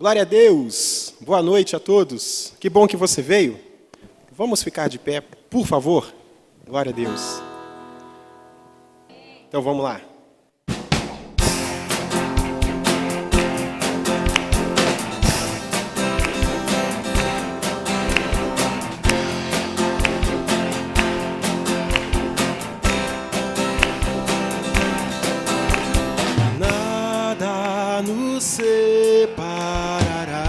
Glória a Deus, boa noite a todos. Que bom que você veio. Vamos ficar de pé, por favor. Glória a Deus. Então vamos lá. Nada nos separará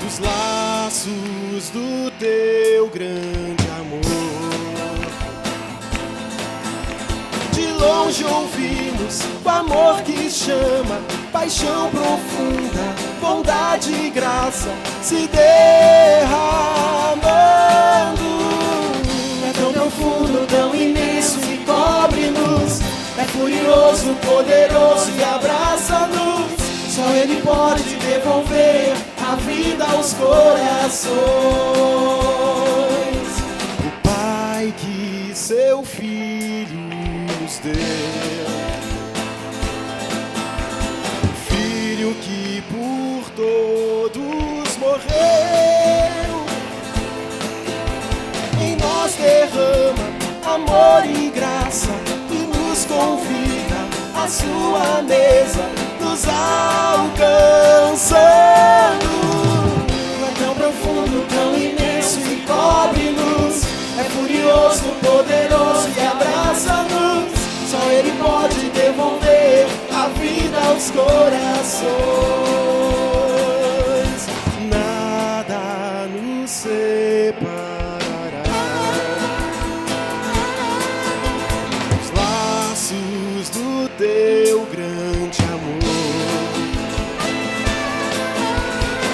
dos laços do teu grande amor. De longe ouvimos o amor que chama, paixão profunda, bondade e graça se derramando. É tão profundo, tão imenso e cobre-nos, é furioso, poderoso e abraça-nos. Só Ele pode devolver a vida aos corações. O Pai que seu Filho nos deu, o Filho que por todos morreu, em nós derrama amor e graça e nos convida à sua mesa, nos alcançando. É tão profundo, tão imenso e cobre-nos, é furioso, poderoso e abraça-nos. Só Ele pode devolver a vida aos corações. Nada nos separará dos laços do teu grande amor.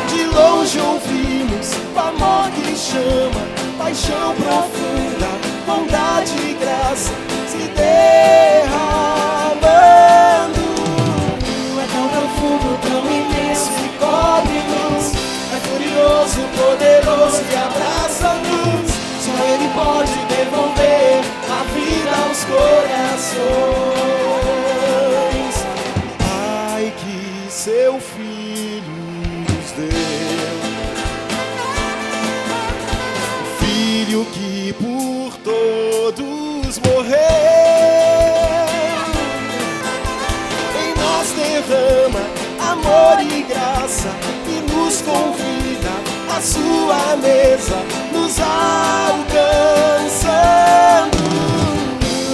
De longe ouvimos o amor que chama, paixão profunda, bondade e graça se derramando. É tão profundo, tão imenso e cobre-nos, é furioso, poderoso e abraça-nos. Só Ele pode devolver a vida aos corações. Pai que seu Filho nos deu, o Filho que por todos morreu, em nós derrama amor e graça e nos convida à sua mesa, nos alcançando.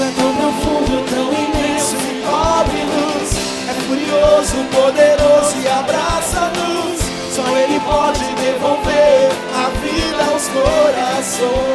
É tão profundo, tão imenso e cobre-nos, é furioso, poderoso e abraça-nos. Só Ele pode devolver a vida aos corações.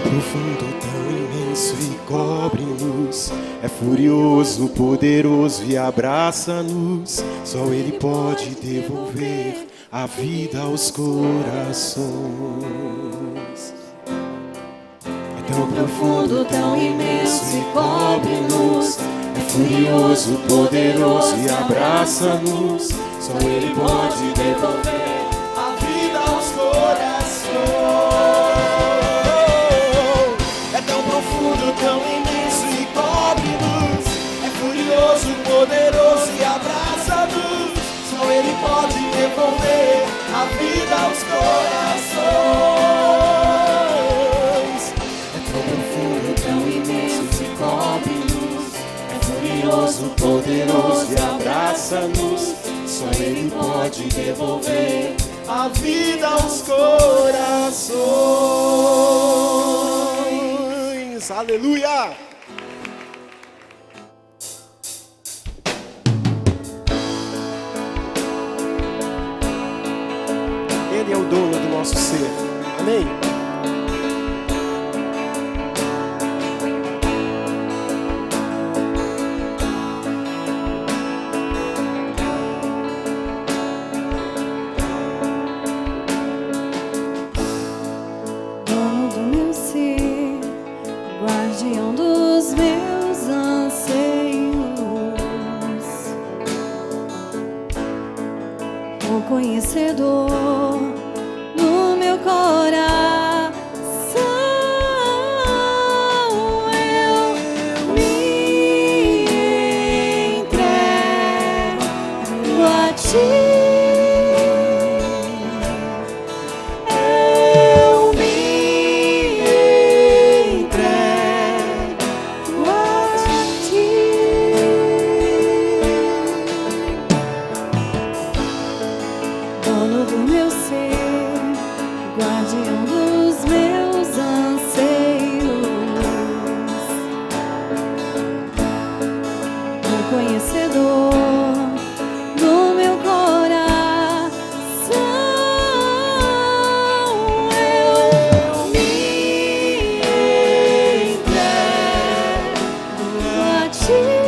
Profundo, tão imenso e cobre-nos, é furioso, poderoso e abraça-nos. Só Ele pode devolver a vida aos corações. É tão profundo, tão imenso e cobre-nos, é furioso, poderoso e abraça-nos. Só Ele pode devolver a vida aos corações. Tão imenso e cobre-nos, é furioso, poderoso e abraça-nos. Só Ele pode devolver a vida aos corações. É tão profundo, tão imenso e cobre-nos, é furioso, poderoso e abraça-nos. Só Ele pode devolver a vida aos corações. Aleluia! Ele é o dono do nosso ser. Amém? Dono do meu ser, guarda vencedor do meu coração. Eu me entrego a ti.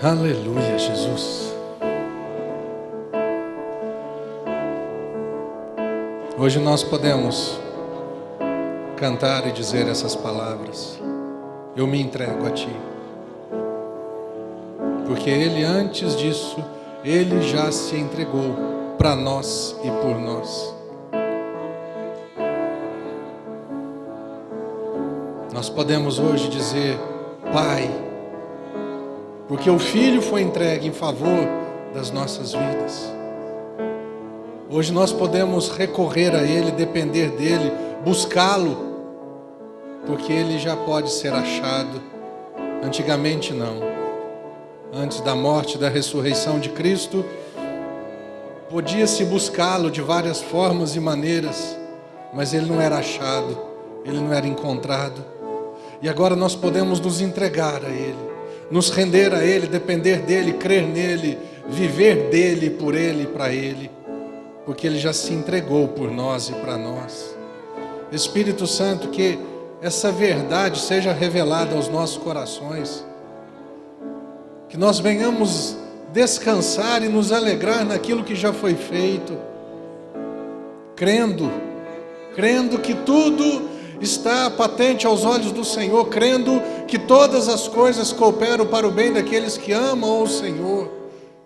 Aleluia, Jesus. Hoje nós podemos cantar e dizer essas palavras: eu me entrego a Ti. Porque Ele, antes disso, Ele já se entregou para nós e por nós. nós podemos hoje dizer: Pai, porque o Filho foi entregue em favor das nossas vidas. Hoje nós podemos recorrer a Ele, depender dEle, buscá-lo, porque Ele já pode ser achado. Antigamente não. Antes da morte e da ressurreição de Cristo, podia-se buscá-lo de várias formas e maneiras, mas Ele não era achado, Ele não era encontrado. E agora nós podemos nos entregar a Ele, nos render a Ele, depender dEle, crer nele, viver dEle, por Ele e para Ele, porque Ele já se entregou por nós e para nós. Espírito Santo, que essa verdade seja revelada aos nossos corações, que nós venhamos descansar e nos alegrar naquilo que já foi feito, crendo que tudo está patente aos olhos do Senhor, crendo que todas as coisas cooperam para o bem daqueles que amam o Senhor,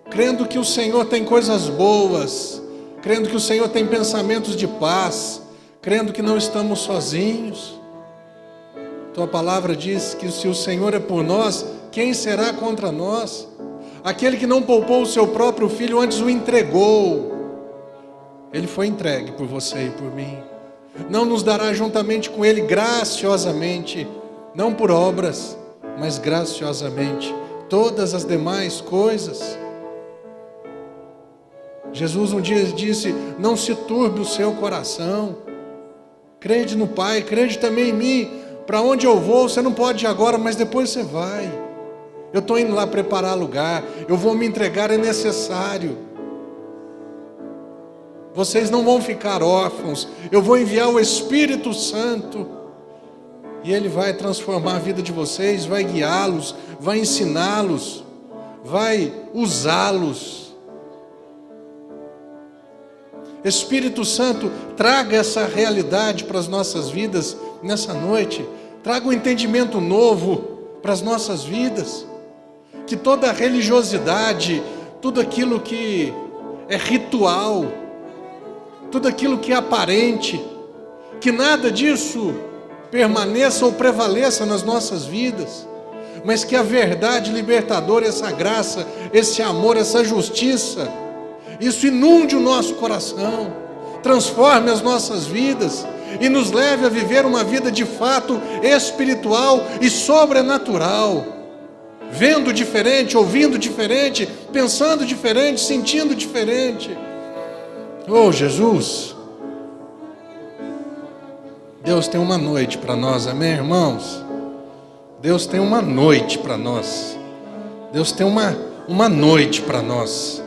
crendo que o Senhor tem coisas boas, crendo que o Senhor tem pensamentos de paz, crendo que não estamos sozinhos. Tua palavra diz que se o Senhor é por nós, quem será contra nós? Aquele que não poupou o seu próprio Filho, antes o entregou. Ele foi entregue por você e por mim. Não nos dará juntamente com Ele graciosamente, não por obras, mas graciosamente, todas as demais coisas. Jesus um dia disse: não se turbe o seu coração, crede no Pai, crede também em mim. Para onde eu vou, você não pode ir agora, mas depois você vai. Eu estou indo lá preparar lugar, eu vou me entregar, é necessário. Vocês não vão ficar órfãos, eu vou enviar o Espírito Santo, e Ele vai transformar a vida de vocês, vai guiá-los, vai ensiná-los, vai usá-los. Espírito Santo, traga essa realidade para as nossas vidas nessa noite, traga um entendimento novo para as nossas vidas, que toda religiosidade, tudo aquilo que é ritual, tudo aquilo que é aparente, que nada disso permaneça ou prevaleça nas nossas vidas, mas que a verdade libertadora, essa graça, esse amor, essa justiça, isso inunde o nosso coração, transforme as nossas vidas e nos leve a viver uma vida de fato espiritual e sobrenatural, vendo diferente, ouvindo diferente, pensando diferente, sentindo diferente. Oh Jesus, Deus tem uma noite para nós, amém, irmãos? Deus tem uma noite para nós. Deus tem uma noite para nós.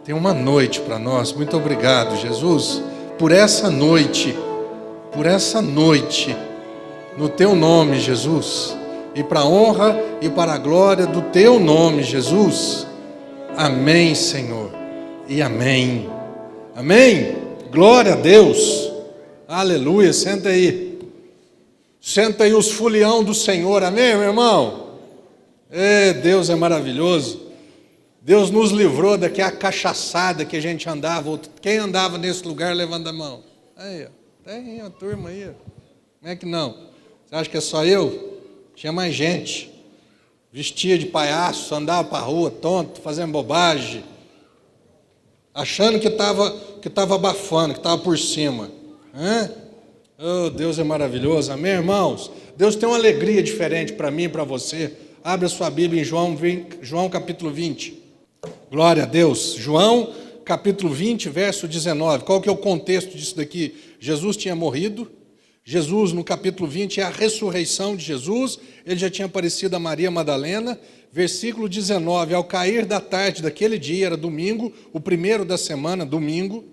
Tem uma noite para nós. Muito obrigado, Jesus, por essa noite, no Teu nome, Jesus, e para a honra e para a glória do Teu nome, Jesus. Amém, Senhor, e amém. Amém? Glória a Deus. Aleluia. Senta aí. Senta aí os folião do Senhor. Amém, meu irmão? Deus é maravilhoso. Deus nos livrou daquela cachaçada que a gente andava. Quem andava nesse lugar, levanta a mão. Aí, ó. Tem uma turma aí. Ó. Como é que não? Você acha que é só eu? Tinha mais gente. Vestia de palhaço, andava para a rua, tonto, fazendo bobagem, achando que estava abafando, que estava por cima. Oh, Deus é maravilhoso, amém, irmãos? Deus tem uma alegria diferente para mim e para você. Abre a sua Bíblia em João capítulo 20. Glória a Deus. João capítulo 20, verso 19. Qual que é o contexto disso daqui? Jesus tinha morrido. Jesus, no capítulo 20, é a ressurreição de Jesus. Ele já tinha aparecido a Maria Madalena. Versículo 19, ao cair da tarde daquele dia, era domingo, o primeiro da semana, domingo.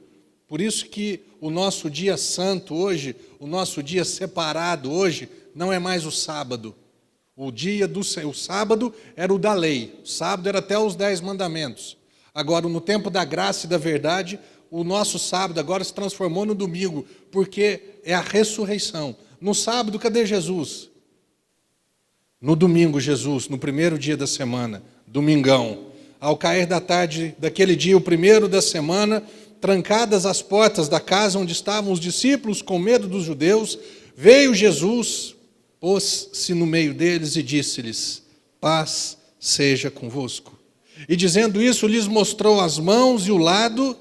Por isso que o nosso dia santo hoje, o nosso dia separado hoje, não é mais o sábado. O sábado era o da lei, o sábado era até os 10 mandamentos. Agora, no tempo da graça e da verdade, o nosso sábado agora se transformou no domingo, porque é a ressurreição. No sábado, cadê Jesus? No domingo, Jesus, no primeiro dia da semana, domingão, ao cair da tarde daquele dia, o primeiro da semana, trancadas as portas da casa onde estavam os discípulos com medo dos judeus, veio Jesus pôs-se no meio deles e disse-lhes: paz seja convosco. E dizendo isso, lhes mostrou as mãos e o lado,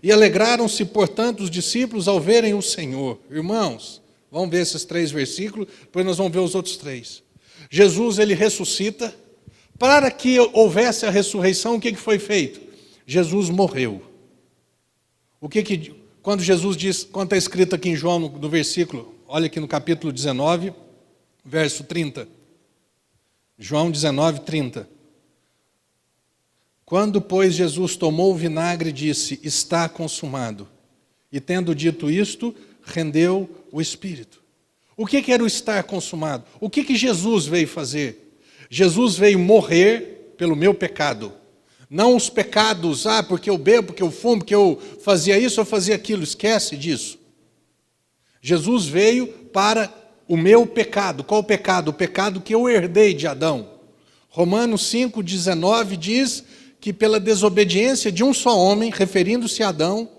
e alegraram-se, portanto, os discípulos ao verem o Senhor. Irmãos, vamos ver esses 3 versículos, depois nós vamos ver os outros 3. Jesus, ele ressuscita. Para que houvesse a ressurreição, o que foi feito? Jesus morreu. Quando Jesus diz, quando está escrito aqui em João, no versículo, olha aqui no capítulo 19, verso 30. João 19, 30. Quando, pois, Jesus tomou o vinagre, disse: está consumado. E tendo dito isto, rendeu o Espírito. O que era o estar consumado? O que Jesus veio fazer? Jesus veio morrer pelo meu pecado. Não os pecados, porque eu bebo, porque eu fumo, porque eu fazia isso, eu fazia aquilo. Esquece disso. Jesus veio para o meu pecado. Qual o pecado? O pecado que eu herdei de Adão. Romanos 5,19 diz que pela desobediência de um só homem, referindo-se a Adão,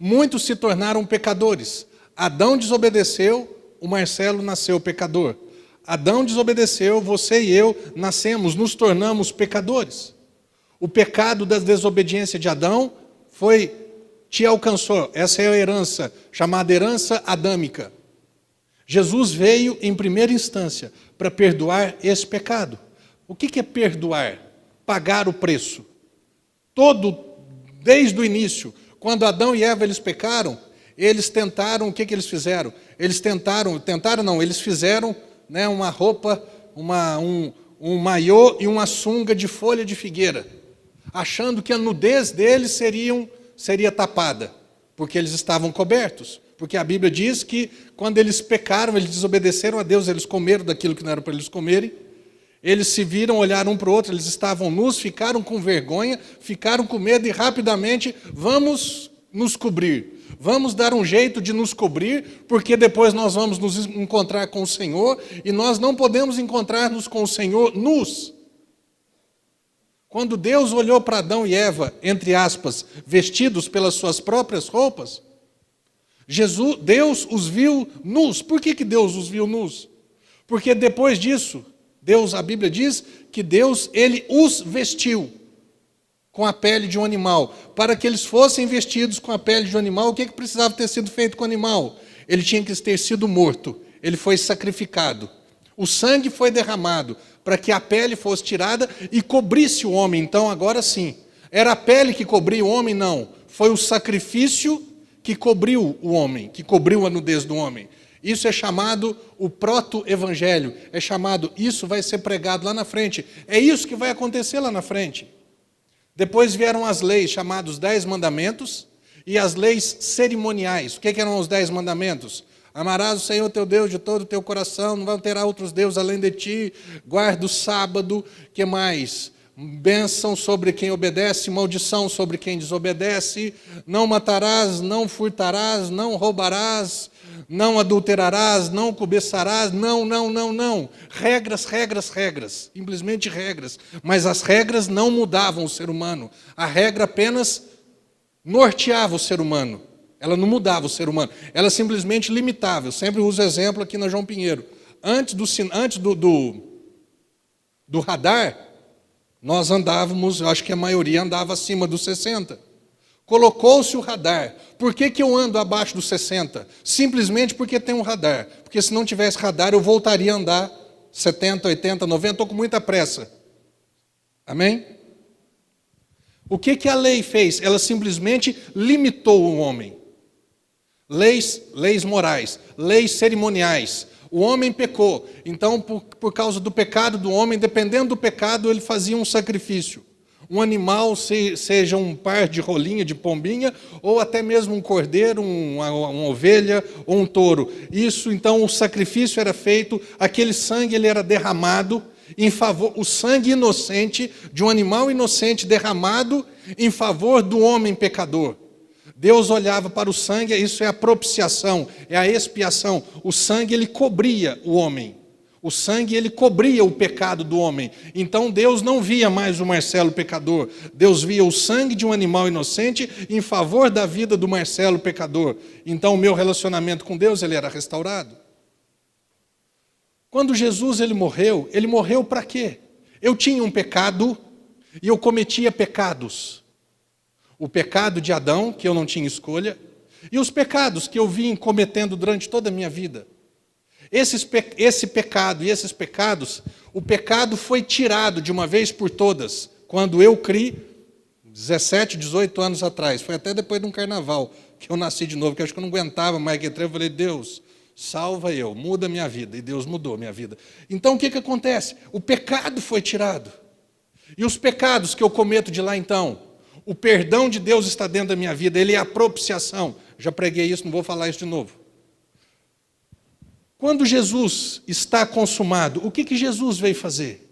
muitos se tornaram pecadores. Adão desobedeceu, o Marcelo nasceu pecador. Adão desobedeceu, você e eu nascemos, nos tornamos pecadores. O pecado da desobediência de Adão te alcançou. Essa é a herança, chamada herança adâmica. Jesus veio em primeira instância para perdoar esse pecado. O que é perdoar? Pagar o preço. Desde o início, quando Adão e Eva eles pecaram, eles tentaram, o que eles fizeram? Eles fizeram uma roupa, um maiô e uma sunga de folha de figueira, achando que a nudez deles seria tapada, porque eles estavam cobertos. Porque a Bíblia diz que quando eles pecaram, eles desobedeceram a Deus, eles comeram daquilo que não era para eles comerem, eles se viram, olharam um para o outro, eles estavam nus, ficaram com vergonha, ficaram com medo e rapidamente, vamos nos cobrir. Vamos dar um jeito de nos cobrir, porque depois nós vamos nos encontrar com o Senhor, e nós não podemos encontrar-nos com o Senhor nus. Quando Deus olhou para Adão e Eva, entre aspas, vestidos pelas suas próprias roupas, Deus os viu nus. Por que Deus os viu nus? Porque depois disso, a Bíblia diz que Deus, ele os vestiu com a pele de um animal. Para que eles fossem vestidos com a pele de um animal, o que precisava ter sido feito com o animal? Ele tinha que ter sido morto, ele foi sacrificado. O sangue foi derramado para que a pele fosse tirada e cobrisse o homem. Então, agora sim, era a pele que cobria o homem? Não. Foi o sacrifício que cobriu o homem, que cobriu a nudez do homem. Isso é chamado o proto-evangelho. Isso vai ser pregado lá na frente. É isso que vai acontecer lá na frente. Depois vieram as leis, chamadas 10 mandamentos, e as leis cerimoniais. O que eram os 10 mandamentos? Amarás o Senhor teu Deus de todo o teu coração, não terá outros deuses além de ti, guarda o sábado, que mais? Bênção sobre quem obedece, maldição sobre quem desobedece, não matarás, não furtarás, não roubarás, não adulterarás, não cobiçarás, não. Regras, simplesmente regras. Mas as regras não mudavam o ser humano. A regra apenas norteava o ser humano. Ela não mudava o ser humano. Ela simplesmente limitava. Eu sempre uso exemplo aqui na João Pinheiro. Antes do radar, nós andávamos, eu acho que a maioria andava acima dos 60. Colocou-se o radar. Por que eu ando abaixo dos 60? Simplesmente porque tem um radar. Porque se não tivesse radar, eu voltaria a andar 70, 80, 90, estou com muita pressa. Amém? O que a lei fez? Ela simplesmente limitou o homem. Leis morais, leis cerimoniais. O homem pecou. Então, por causa do pecado do homem, dependendo do pecado, ele fazia um sacrifício. Um animal, seja um par de rolinha, de pombinha, ou até mesmo um cordeiro, uma ovelha ou um touro. Isso, então, o sacrifício era feito, aquele sangue ele era derramado em favor, o sangue inocente de um animal inocente derramado em favor do homem pecador. Deus olhava para o sangue, isso é a propiciação, é a expiação. O sangue ele cobria o homem. O sangue, ele cobria o pecado do homem. Então, Deus não via mais o Marcelo pecador. Deus via o sangue de um animal inocente em favor da vida do Marcelo pecador. Então, o meu relacionamento com Deus, ele era restaurado. Quando Jesus ele morreu para quê? Eu tinha um pecado e eu cometia pecados. O pecado de Adão, que eu não tinha escolha, e os pecados que eu vim cometendo durante toda a minha vida. Esse pecado e esses pecados, o pecado foi tirado de uma vez por todas, quando eu criei, 17, 18 anos atrás. Foi até depois de um carnaval que eu nasci de novo, que eu acho que eu não aguentava mais que entrar. Eu falei, Deus, salva eu, muda a minha vida. E Deus mudou a minha vida. Então, o que acontece? O pecado foi tirado. E os pecados que eu cometo de lá então, o perdão de Deus está dentro da minha vida, ele é a propiciação. Já preguei isso, não vou falar isso de novo. Quando Jesus está consumado, o que Jesus veio fazer?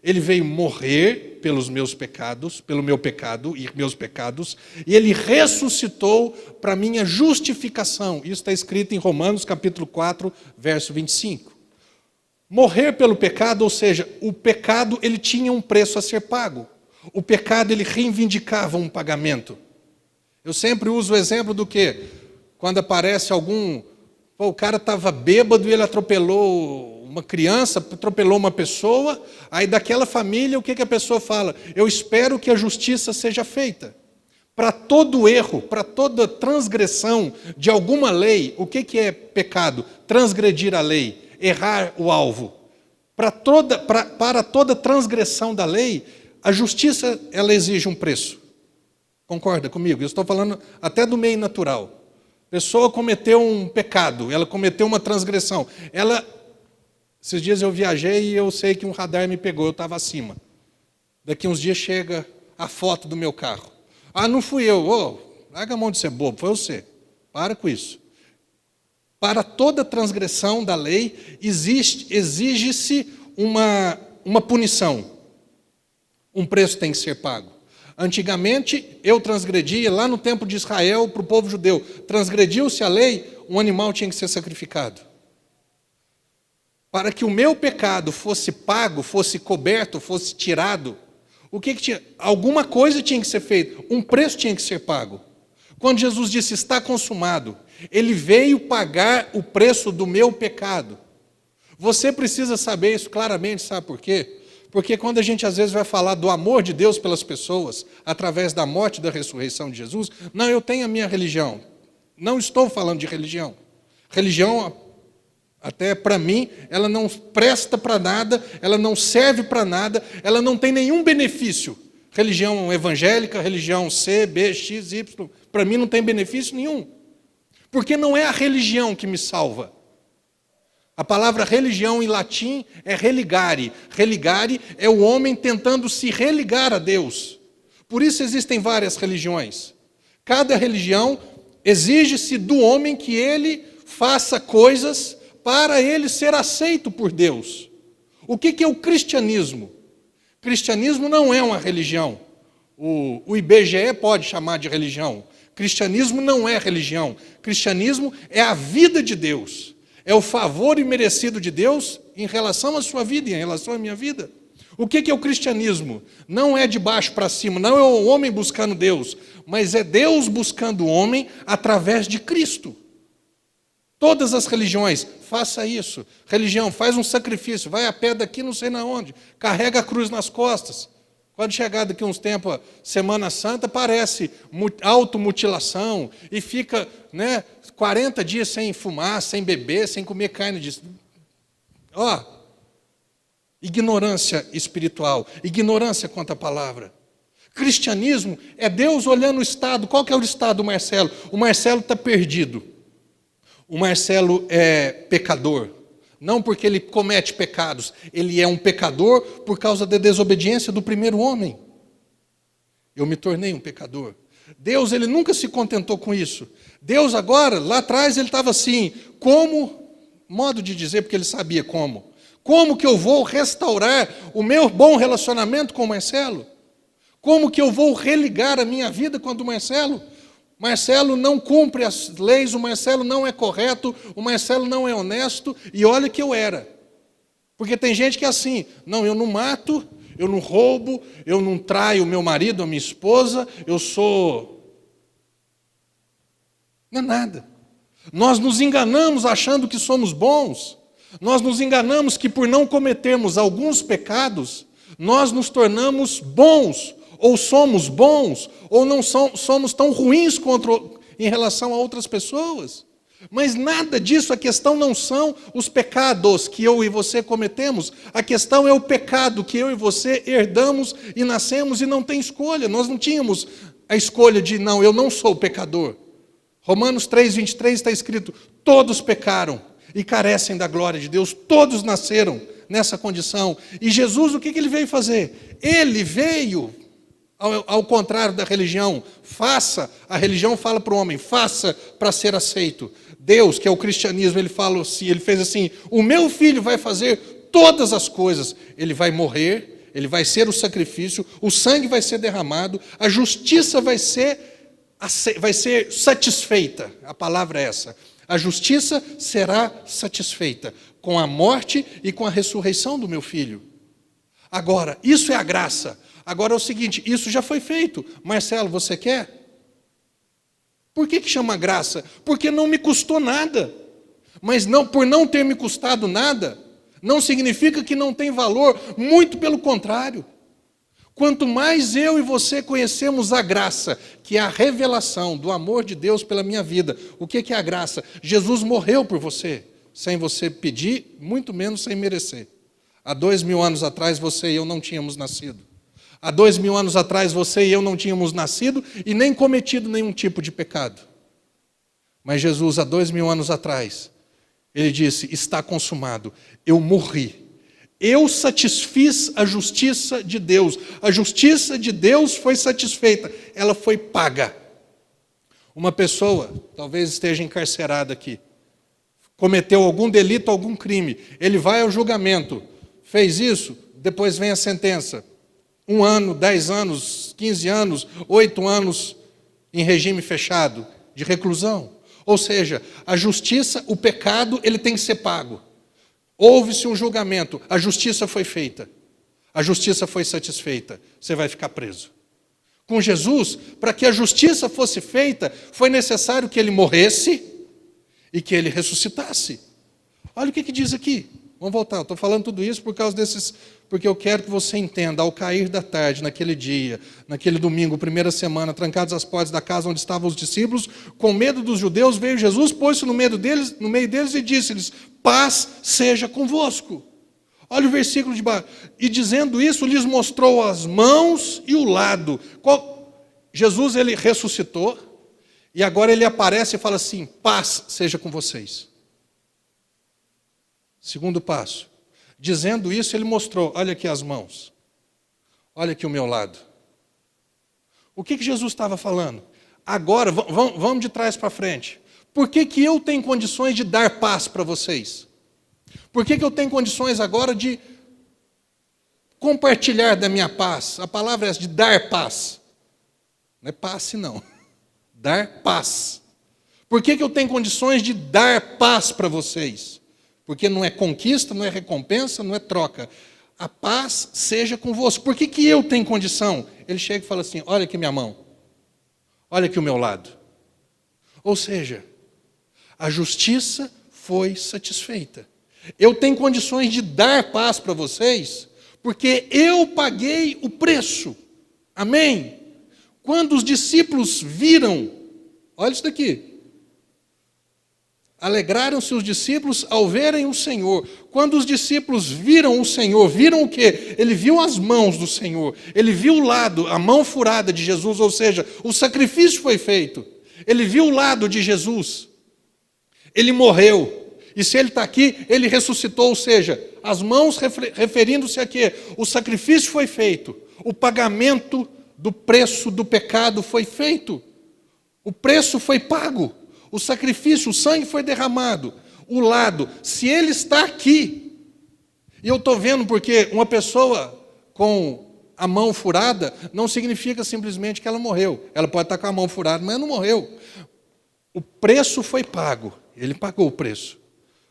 Ele veio morrer pelos meus pecados, pelo meu pecado e meus pecados, e ele ressuscitou para minha justificação. Isso está escrito em Romanos capítulo 4, verso 25. Morrer pelo pecado, ou seja, o pecado ele tinha um preço a ser pago. O pecado ele reivindicava um pagamento. Eu sempre uso o exemplo do quê? Quando aparece o cara estava bêbado e ele atropelou uma criança, atropelou uma pessoa, aí daquela família o que a pessoa fala? Eu espero que a justiça seja feita. Para todo erro, para toda transgressão de alguma lei, o que é pecado? Transgredir a lei, errar o alvo. Para toda transgressão da lei, a justiça ela exige um preço. Concorda comigo? Eu estou falando até do meio natural. A pessoa cometeu um pecado, ela cometeu uma transgressão. Esses dias eu viajei e eu sei que um radar me pegou, eu estava acima. Daqui uns dias chega a foto do meu carro. Ah, não fui eu. Larga a mão de ser bobo, foi você. Para com isso. Para toda transgressão da lei, exige-se uma punição. Um preço tem que ser pago. Antigamente, eu transgredia, lá no tempo de Israel, para o povo judeu, transgrediu-se a lei, um animal tinha que ser sacrificado. Para que o meu pecado fosse pago, fosse coberto, fosse tirado, o que tinha? Alguma coisa tinha que ser feita, um preço tinha que ser pago. Quando Jesus disse, está consumado, ele veio pagar o preço do meu pecado. Você precisa saber isso claramente, sabe por quê? Porque quando a gente às vezes vai falar do amor de Deus pelas pessoas, através da morte e da ressurreição de Jesus, não, eu tenho a minha religião. Não estou falando de religião. Religião, até para mim, ela não presta para nada, ela não serve para nada, ela não tem nenhum benefício. Religião evangélica, religião C, B, X, Y, para mim não tem benefício nenhum. Porque não é a religião que me salva. A palavra religião em latim é religare. Religare é o homem tentando se religar a Deus. Por isso existem várias religiões. Cada religião exige-se do homem que ele faça coisas para ele ser aceito por Deus. O que é o cristianismo? Cristianismo não é uma religião. O IBGE pode chamar de religião. Cristianismo não é religião. Cristianismo é a vida de Deus. É o favor imerecido de Deus em relação à sua vida, em relação à minha vida. O que é o cristianismo? Não é de baixo para cima, não é o homem buscando Deus, mas é Deus buscando o homem através de Cristo. Todas as religiões, faça isso. Religião, faz um sacrifício, vai a pé daqui não sei na onde, carrega a cruz nas costas. Quando chegar daqui uns tempos, Semana Santa, parece automutilação e fica 40 dias sem fumar, sem beber, sem comer carne de... ignorância espiritual, ignorância quanto à palavra. Cristianismo é Deus olhando o estado. Qual que é o estado do Marcelo? O Marcelo está perdido. O Marcelo é pecador. Não porque ele comete pecados, ele é um pecador por causa da desobediência do primeiro homem. Eu me tornei um pecador. Deus, ele nunca se contentou com isso. Deus agora, lá atrás, ele estava assim, modo de dizer, porque ele sabia como. Como que eu vou restaurar o meu bom relacionamento com o Marcelo? Como que eu vou religar a minha vida com a do Marcelo? Marcelo não cumpre as leis, o Marcelo não é correto, o Marcelo não é honesto, e olha que eu era. Porque tem gente que é assim, não, eu não mato, eu não roubo, eu não traio o meu marido, a minha esposa, eu sou... Não é nada. Nós nos enganamos achando que somos bons. Nós nos enganamos que por não cometermos alguns pecados, nós nos tornamos bons, ou somos bons, ou não somos tão ruins em relação a outras pessoas. Mas nada disso, a questão não são os pecados que eu e você cometemos, a questão é o pecado que eu e você herdamos e nascemos e não tem escolha. Nós não tínhamos a escolha de, não, eu não sou pecador. Romanos 3:23 está escrito, todos pecaram e carecem da glória de Deus, todos nasceram nessa condição. E Jesus, o que ele veio fazer? Ele veio, ao contrário da religião, a religião fala para o homem, faça para ser aceito. Deus, que é o cristianismo, ele fala assim, ele fez assim, o meu filho vai fazer todas as coisas, ele vai morrer, ele vai ser o sacrifício, o sangue vai ser derramado, a justiça vai ser satisfeita, a palavra é essa, a justiça será satisfeita com a morte e com a ressurreição do meu filho. Agora, isso é a graça. Agora é o seguinte, isso já foi feito. Marcelo, você quer? Por que chama graça? Porque não me custou nada. Mas não, por não ter me custado nada, não significa que não tem valor, muito pelo contrário. Quanto mais eu e você conhecemos a graça, que é a revelação do amor de Deus pela minha vida, o que é a graça? Jesus morreu por você, sem você pedir, muito menos sem merecer. Há 2000 anos atrás, você e eu não tínhamos nascido. Há 2000 anos atrás, você e eu não tínhamos nascido e nem cometido nenhum tipo de pecado. Mas Jesus, há 2000 anos atrás, ele disse, está consumado, eu morri. Eu satisfiz a justiça de Deus. A justiça de Deus foi satisfeita, ela foi paga. Uma pessoa, talvez esteja encarcerada aqui, cometeu algum delito, algum crime, ele vai ao julgamento, fez isso, depois vem a sentença. 1 ano, 10 anos, 15 anos, 8 anos em regime fechado, de reclusão. Ou seja, a justiça, o pecado, ele tem que ser pago. Houve-se um julgamento, a justiça foi feita, a justiça foi satisfeita, você vai ficar preso. Com Jesus, para que a justiça fosse feita, foi necessário que ele morresse e que ele ressuscitasse. Olha o que diz aqui. Vamos voltar, estou falando tudo isso por causa porque eu quero que você entenda, ao cair da tarde, naquele dia, naquele domingo, primeira semana, trancados as portas da casa onde estavam os discípulos, com medo dos judeus, veio Jesus, pôs-se no meio deles e disse-lhes, paz seja convosco. Olha o versículo de baixo. E dizendo isso, lhes mostrou as mãos e o lado. Jesus, ele ressuscitou, e agora ele aparece e fala assim, paz seja com vocês. Segundo passo. Dizendo isso, ele mostrou, olha aqui as mãos. Olha aqui o meu lado. O que Jesus estava falando? Agora, vamos de trás para frente. Por que eu tenho condições de dar paz para vocês? Por que eu tenho condições agora de compartilhar da minha paz? A palavra é essa, de dar paz. Não é passe, não. Dar paz. Por que eu tenho condições de dar paz para vocês? Porque não é conquista, não é recompensa, não é troca. A paz seja convosco. Por que eu tenho condição? Ele chega e fala assim, olha aqui minha mão. Olha aqui o meu lado. Ou seja, a justiça foi satisfeita. Eu tenho condições de dar paz para vocês, porque eu paguei o preço. Amém? Quando os discípulos viram, olha isso daqui. Alegraram-se os discípulos ao verem o Senhor. Quando os discípulos viram o Senhor, viram o quê? Ele viu as mãos do Senhor. Ele viu o lado, a mão furada de Jesus, ou seja, o sacrifício foi feito. Ele viu o lado de Jesus. Ele morreu. E se ele está aqui, ele ressuscitou, ou seja, as mãos referindo-se a quê? O sacrifício foi feito. O pagamento do preço do pecado foi feito. O preço foi pago. O sacrifício, o sangue foi derramado. O lado, se ele está aqui, e eu estou vendo porque uma pessoa com a mão furada não significa simplesmente que ela morreu. Ela pode estar com a mão furada, mas não morreu. O preço foi pago. Ele pagou o preço.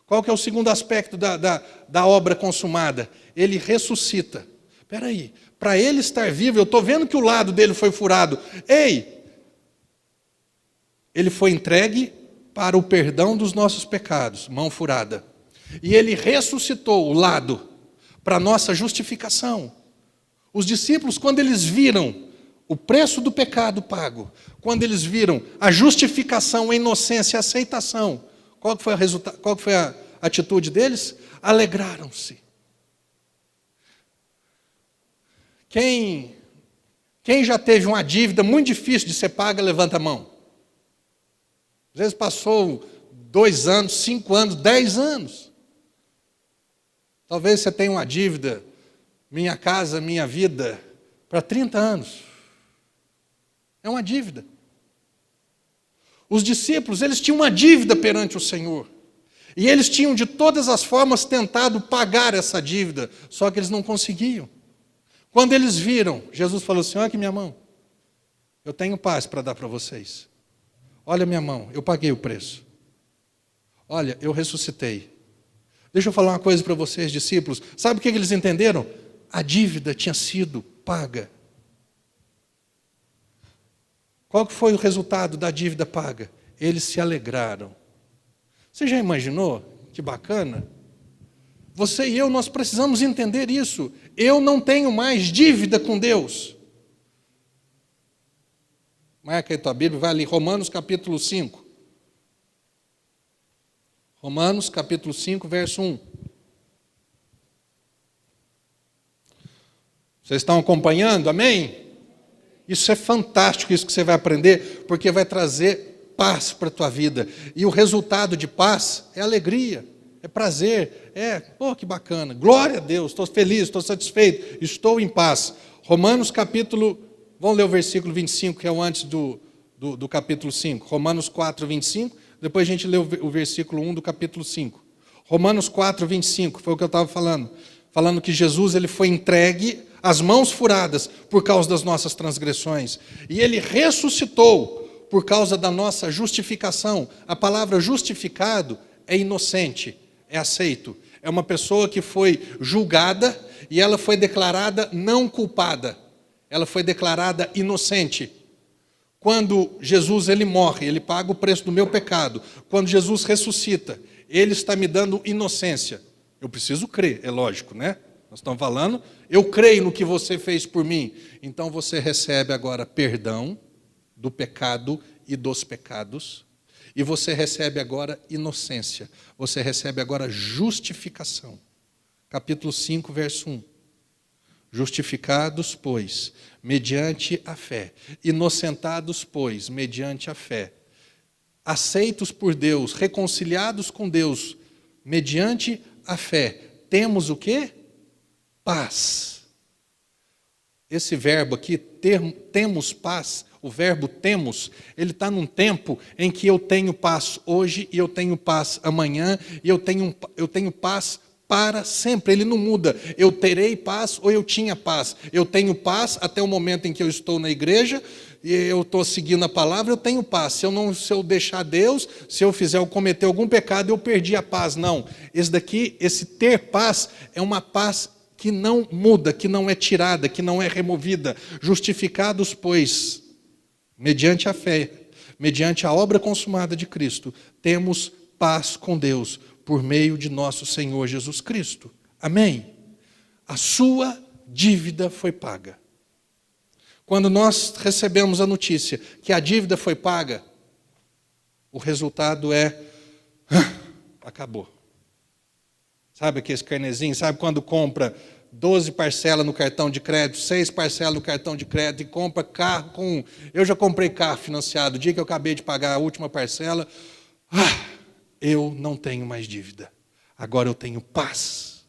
Qual que é o segundo aspecto da obra consumada? Ele ressuscita. Espera aí, para ele estar vivo, eu estou vendo que o lado dele foi furado. Ei! Ele foi entregue para o perdão dos nossos pecados, mão furada. E ele ressuscitou o lado para a nossa justificação. Os discípulos, quando eles viram o preço do pecado pago, quando eles viram a justificação, a inocência, a aceitação, qual que foi a atitude deles? Alegraram-se. Quem já teve uma dívida muito difícil de ser paga, levanta a mão. Às vezes passou 2 anos, 5 anos, 10 anos. Talvez você tenha uma dívida, Minha Casa Minha Vida, para 30 anos. É uma dívida. Os discípulos, eles tinham uma dívida perante o Senhor. E eles tinham de todas as formas tentado pagar essa dívida, só que eles não conseguiam. Quando eles viram, Jesus falou assim: olha aqui minha mão, eu tenho paz para dar para vocês. Olha minha mão, eu paguei o preço. Olha, eu ressuscitei. Deixa eu falar uma coisa para vocês, discípulos. Sabe o que eles entenderam? A dívida tinha sido paga. Qual que foi o resultado da dívida paga? Eles se alegraram. Você já imaginou? Que bacana. Você e eu, nós precisamos entender isso. Eu não tenho mais dívida com Deus. Marca aí tua Bíblia, vai ali, Romanos capítulo 5. Romanos capítulo 5, verso 1. Vocês estão acompanhando? Amém? Isso é fantástico, isso que você vai aprender, porque vai trazer paz para a tua vida. E o resultado de paz é alegria, é prazer, que bacana. Glória a Deus, estou feliz, estou satisfeito, estou em paz. Romanos capítulo, vamos ler o versículo 25, que é o antes do capítulo 5. Romanos 4, 25, depois a gente lê o versículo 1 do capítulo 5. Romanos 4, 25, foi o que eu estava falando. Falando que Jesus ele foi entregue as mãos furadas por causa das nossas transgressões. E ele ressuscitou por causa da nossa justificação. A palavra justificado é inocente, é aceito. É uma pessoa que foi julgada e ela foi declarada não culpada. Ela foi declarada inocente. Quando Jesus ele morre, ele paga o preço do meu pecado. Quando Jesus ressuscita, ele está me dando inocência. Eu preciso crer, é lógico, né? Nós estamos falando, eu creio no que você fez por mim. Então você recebe agora perdão do pecado e dos pecados. E você recebe agora inocência. Você recebe agora justificação. Capítulo 5, verso 1. Justificados, pois, mediante a fé. Inocentados, pois, mediante a fé. Aceitos por Deus, reconciliados com Deus, mediante a fé. Temos o quê? Paz. Esse verbo aqui, temos paz, o verbo temos, ele está num tempo em que eu tenho paz hoje e eu tenho paz amanhã e eu tenho paz para sempre, ele não muda. Eu terei paz ou eu tinha paz. Eu tenho paz até o momento em que eu estou na igreja e eu estou seguindo a palavra, eu tenho paz. Se eu deixar Deus, se eu cometer algum pecado, eu perdi a paz. Não, esse ter paz é uma paz que não muda, que não é tirada, que não é removida. Justificados, pois, mediante a fé, mediante a obra consumada de Cristo, temos paz com Deus, por meio de nosso Senhor Jesus Cristo. Amém? A sua dívida foi paga. Quando nós recebemos a notícia que a dívida foi paga, o resultado é, acabou. Sabe aquele carnezinho? Sabe quando compra 12 parcelas no cartão de crédito, 6 parcelas no cartão de crédito e compra carro com... Eu já comprei carro financiado, o dia que eu acabei de pagar a última parcela, eu não tenho mais dívida. Agora eu tenho paz.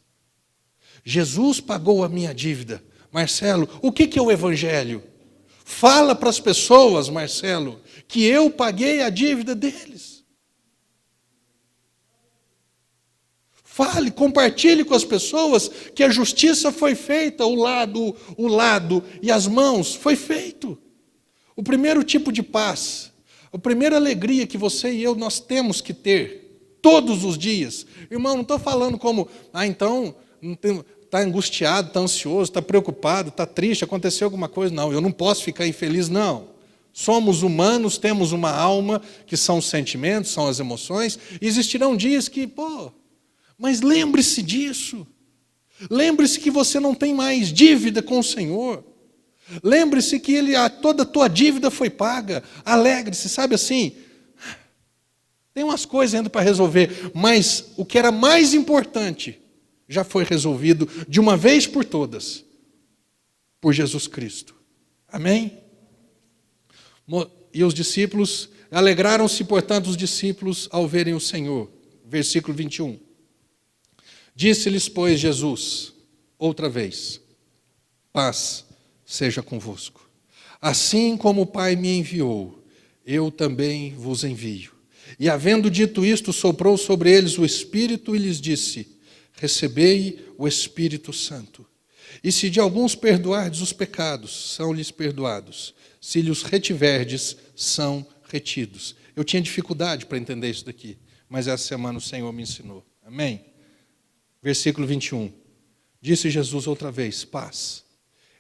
Jesus pagou a minha dívida. Marcelo, o que é o Evangelho? Fala para as pessoas, Marcelo, que eu paguei a dívida deles. Fale, compartilhe com as pessoas que a justiça foi feita, o lado e as mãos foi feito. O primeiro tipo de paz, a primeira alegria que você e eu nós temos que ter todos os dias. Irmão, não estou falando como, então está angustiado, está ansioso, está preocupado, está triste, aconteceu alguma coisa. Não, eu não posso ficar infeliz, não. Somos humanos, temos uma alma, que são os sentimentos, são as emoções. E existirão dias que, Mas lembre-se disso. Lembre-se que você não tem mais dívida com o Senhor. Lembre-se que toda a tua dívida foi paga. Alegre-se, sabe assim? Tem umas coisas ainda para resolver, mas o que era mais importante já foi resolvido de uma vez por todas, por Jesus Cristo. Amém? E os discípulos, alegraram-se, portanto, os discípulos ao verem o Senhor. Versículo 21. Disse-lhes, pois, Jesus, outra vez, paz seja convosco. Assim como o Pai me enviou, eu também vos envio. E havendo dito isto, soprou sobre eles o Espírito e lhes disse, recebei o Espírito Santo. E se de alguns perdoardes os pecados, são-lhes perdoados. Se lhes retiverdes, são retidos. Eu tinha dificuldade para entender isso daqui, mas essa semana o Senhor me ensinou. Amém? Versículo 21. Disse Jesus outra vez, paz.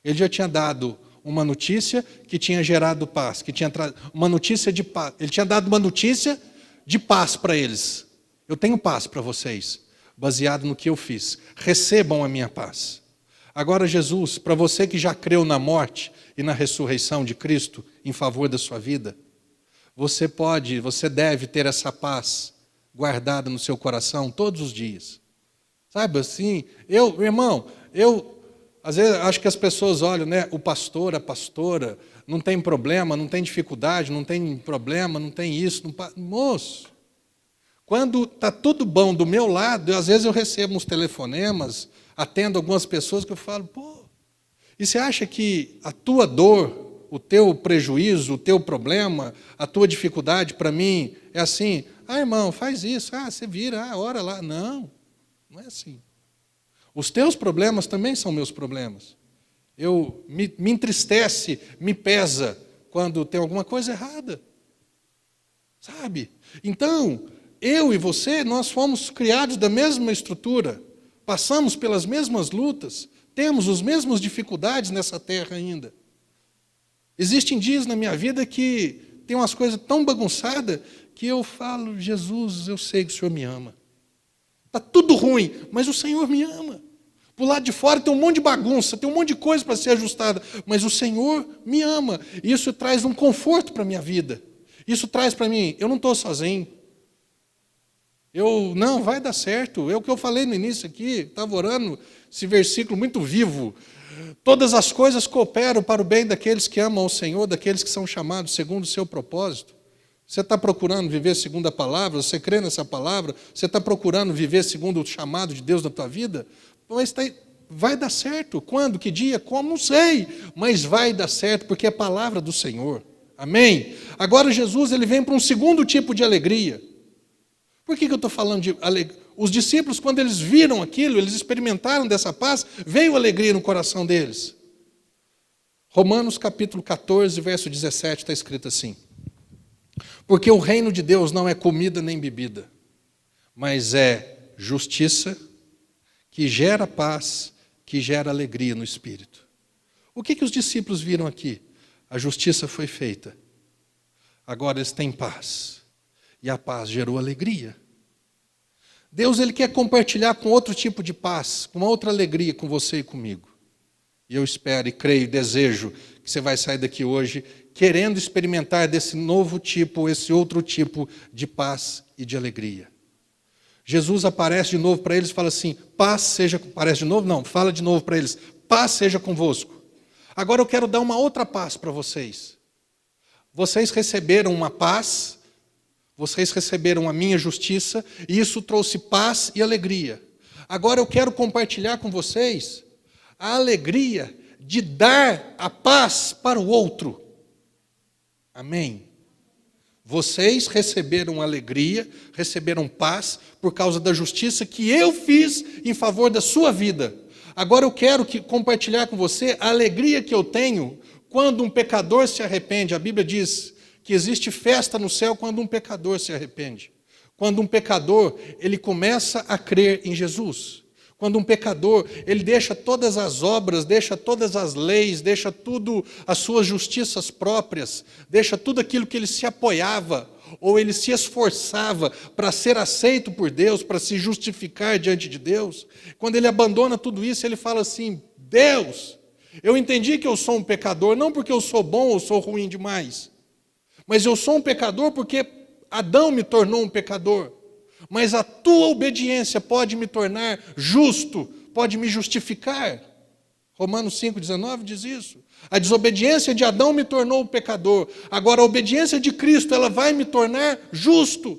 Ele já tinha dado uma notícia que tinha gerado paz, que tinha uma notícia de paz. Ele tinha dado uma notícia de paz para eles. Eu tenho paz para vocês, baseado no que eu fiz. Recebam a minha paz. Agora Jesus, para você que já creu na morte e na ressurreição de Cristo em favor da sua vida, você deve ter essa paz guardada no seu coração todos os dias. Sabe assim, irmão, às vezes acho que as pessoas olham, né, o pastor, a pastora, não tem problema, não tem dificuldade, não tem problema, não tem isso. Moço, quando está tudo bom do meu lado, às vezes eu recebo uns telefonemas, atendo algumas pessoas que eu falo, e você acha que a tua dor, o teu prejuízo, o teu problema, a tua dificuldade para mim é assim, irmão, faz isso, você vira, ora lá. Não é assim. Os teus problemas também são meus problemas. Me entristece, me pesa quando tem alguma coisa errada. Sabe? Então, eu e você, nós fomos criados da mesma estrutura, passamos pelas mesmas lutas, temos as mesmas dificuldades nessa terra ainda. Existem dias na minha vida que tem umas coisas tão bagunçadas que eu falo, Jesus, eu sei que o Senhor me ama. Está tudo ruim, mas o Senhor me ama. Por lado de fora tem um monte de bagunça, tem um monte de coisa para ser ajustada, mas o Senhor me ama. E isso traz um conforto para a minha vida. Isso traz para mim, eu não estou sozinho. Não, vai dar certo. É o que eu falei no início aqui, estava orando, esse versículo muito vivo. Todas as coisas cooperam para o bem daqueles que amam ao Senhor, daqueles que são chamados segundo o seu propósito. Você está procurando viver segundo a palavra? Você crê nessa palavra? Você está procurando viver segundo o chamado de Deus na tua vida? Vai dar certo. Quando? Que dia? Como? Não sei. Mas vai dar certo, porque é a palavra do Senhor. Amém? Agora Jesus ele vem para um segundo tipo de alegria. Por que eu estou falando de alegria? Os discípulos, quando eles viram aquilo, eles experimentaram dessa paz, veio alegria no coração deles. Romanos capítulo 14, verso 17, está escrito assim. Porque o reino de Deus não é comida nem bebida, mas é justiça, que gera paz, que gera alegria no Espírito. O que os discípulos viram aqui? A justiça foi feita. Agora eles têm paz. E a paz gerou alegria. Deus ele quer compartilhar com outro tipo de paz, com uma outra alegria com você e comigo. E eu espero e creio e desejo que você vai sair daqui hoje querendo experimentar desse novo tipo, esse outro tipo de paz e de alegria. Jesus aparece de novo para eles e fala assim, paz seja... Aparece de novo? Não, fala de novo para eles, paz seja convosco. Agora eu quero dar uma outra paz para vocês. Vocês receberam uma paz, vocês receberam a minha justiça, e isso trouxe paz e alegria. Agora eu quero compartilhar com vocês a alegria de dar a paz para o outro. Amém? Vocês receberam alegria, receberam paz por causa da justiça que eu fiz em favor da sua vida. Agora eu quero compartilhar com você a alegria que eu tenho quando um pecador se arrepende. A Bíblia diz que existe festa no céu quando um pecador se arrepende. Quando um pecador, ele começa a crer em Jesus. Quando um pecador, ele deixa todas as obras, deixa todas as leis, deixa tudo as suas justiças próprias, deixa tudo aquilo que ele se apoiava, ou ele se esforçava para ser aceito por Deus, para se justificar diante de Deus. Quando ele abandona tudo isso, ele fala assim: Deus, eu entendi que eu sou um pecador, não porque eu sou bom ou sou ruim demais, mas eu sou um pecador porque Adão me tornou um pecador. Mas a tua obediência pode me tornar justo, pode me justificar. Romanos 5,19 diz isso. A desobediência de Adão me tornou um pecador. Agora a obediência de Cristo, ela vai me tornar justo.